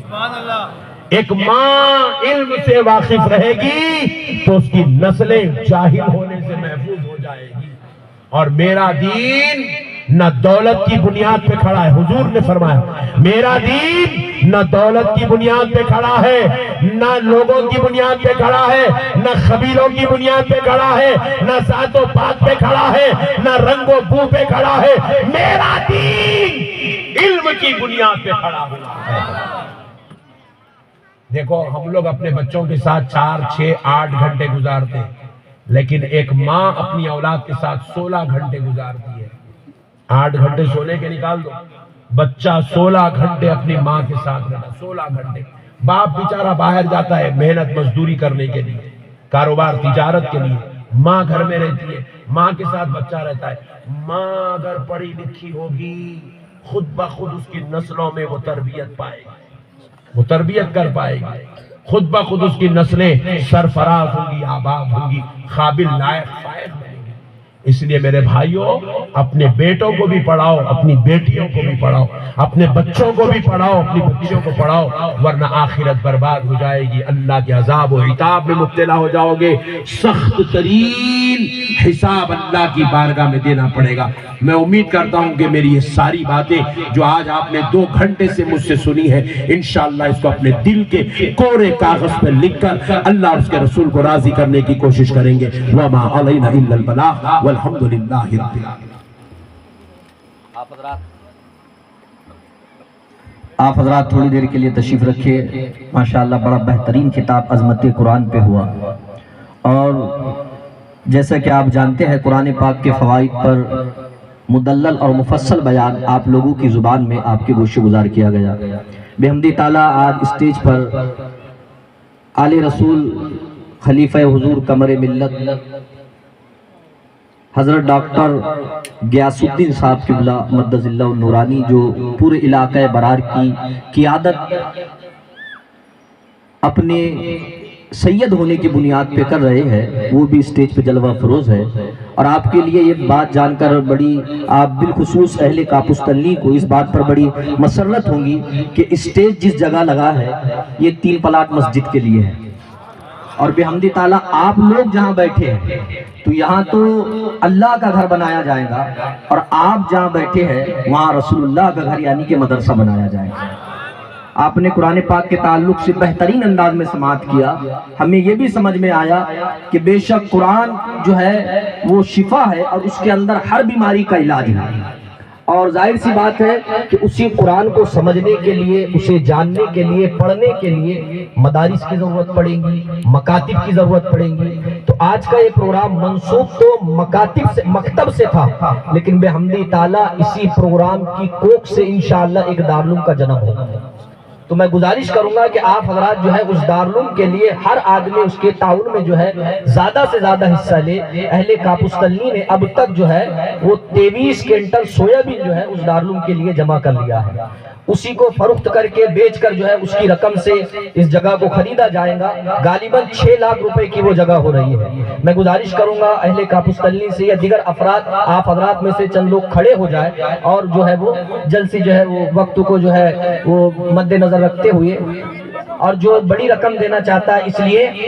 ایک ماں علم سے واقف رہے گی تو اس کی نسلیں جاہل ہونے سے محفوظ ہو جائے گی. اور میرا دین نہ دولت کی بنیاد پہ کھڑا ہے. حضور نے فرمایا میرا دین نہ دولت کی بنیاد پہ کھڑا ہے، نہ لوگوں کی بنیاد پہ کھڑا ہے، نہ قبیلوں کی بنیاد پہ کھڑا ہے، نہ ذات و پات پہ کھڑا ہے، نہ رنگ و بو پہ کھڑا ہے. میرا دین علم کی بنیاد پہ کھڑا ہوا ہے. دیکھو ہم لوگ اپنے بچوں کے ساتھ 4، 6، 8 گھنٹے گزارتے ہیں، لیکن ایک ماں اپنی اولاد کے ساتھ 16 گھنٹے گزارتی ہے. 8 گھنٹے سونے کے نکال دو، بچہ 16 گھنٹے اپنی ماں کے ساتھ رہتا. 16 گھنٹے. باپ بیچارہ باہر جاتا ہے محنت مزدوری کرنے کے لیے، کاروبار تجارت کے لیے، ماں گھر میں رہتی ہے، ماں کے ساتھ بچہ رہتا ہے. ماں اگر پڑھی لکھی ہوگی خود بخود اس کی نسلوں میں وہ تربیت پائے گی، وہ تربیت کر پائے گی. خود بخود اس کی نسلیں سرفراز ہوں گی، آباد ہوں گی، قابل لائق فائق بنیں گی۔ اس لیے میرے بھائیوں، اپنے بیٹوں کو بھی پڑھاؤ، اپنی بیٹیوں کو بھی پڑھاؤ، اپنے بچوں کو بھی پڑھاؤ، اپنی بچیوں کو پڑھاؤ، ورنہ آخرت برباد ہو جائے گی، اللہ کے عذاب و عتاب میں مبتلا ہو جاؤ گے، سخت ترین حساب اللہ کی بارگاہ میں دینا پڑے گا۔ میں امید کرتا ہوں کہ میری یہ ساری باتیں جو آج آپ نے 2 گھنٹے سے مجھ سے سنی ہے، انشاءاللہ اس کو اپنے دل کے کوڑے کاغذ پر لکھ کر اللہ اور اس کے رسول کو راضی کرنے کی کوشش کریں گے۔ وَمَا عَلَيْنَا إِلَّا الْبَلَاغُ وَالْحَمْدُلِلَّهِ رَبِّ الْعَالَمِينَ۔ آپ حضرات تھوڑی دیر کے لیے تشریف رکھیے۔ ماشاءاللہ بڑا بہترین خطاب عظمت قرآن پہ ہوا، اور جیسا کہ آپ جانتے ہیں قرآن پاک کے فوائد پر مدلل اور مفصل بیان آپ لوگوں کی زبان میں آپ کے گوش گزار کیا گیا۔ بحمد تعالیٰ آج اسٹیج پر آل رسول خلیفہ حضور قمر ملت حضرت ڈاکٹر غیاث الدین صاحب قبلہ مدد اللہ النورانی، جو پورے علاقہ برار کی قیادت اپنے سید ہونے کی بنیاد پہ کر رہے ہیں، وہ بھی اسٹیج پہ جلوہ فروز ہے۔ اور آپ کے لیے یہ بات جان کر بڑی، آپ بالخصوص اہل کاپوستنلی کو اس بات پر بڑی مسرت ہوں گی کہ اسٹیج جس جگہ لگا ہے یہ 3 پلاٹ مسجد کے لیے ہے، اور بحمد تعالیٰ آپ لوگ جہاں بیٹھے ہیں تو یہاں تو اللہ کا گھر بنایا جائے گا، اور آپ جہاں بیٹھے ہیں وہاں رسول اللہ کا گھر یعنی کہ مدرسہ بنایا جائے گا۔ آپ نے قرآن پاک کے تعلق سے بہترین انداز میں سماعت کیا۔ ہمیں یہ بھی سمجھ میں آیا کہ بے شک قرآن جو ہے وہ شفا ہے، اور اس کے اندر ہر بیماری کا علاج ہے، اور ظاہر سی بات ہے کہ اسی قرآن کو سمجھنے کے لیے، اسے جاننے کے لیے، پڑھنے کے لیے مدارس کی ضرورت پڑے گی، مکاتب کی ضرورت پڑے گی۔ تو آج کا یہ پروگرام منسوب تو مکاتب سے، مکتب سے تھا، لیکن بحمد تعالیٰ اسی پروگرام کی کوکھ سے انشاءاللہ ایک دارالعلوم کا جنم ہوگا۔ تو میں گزارش کروں گا کہ آپ حضرات جو ہے اس دارالعلوم کے لیے ہر آدمی اس کے تعاون میں جو ہے زیادہ سے زیادہ حصہ لے۔ اہل کاپوستنلی نے اب تک جو ہے وہ 23 کوئنٹل سویابین جو ہے اس دارالعلوم کے لیے جمع کر لیا ہے، اسی کو فروخت کر کے بیچ کر جو ہے اس کی رقم سے اس جگہ کو خریدا جائے گا۔ غالباً 6 لاکھ روپے کی وہ جگہ ہو رہی ہے۔ میں گزارش کروں گا اہل کاپوستنلی سے یا دیگر افراد، آپ حضرات میں سے چند لوگ کھڑے ہو جائیں اور جو ہے وہ جلد سے جو ہے وہ وقت کو جو ہے وہ مد نظر رکھتے ہوئے، اور جو بڑی رقم دینا چاہتا ہے اس لیے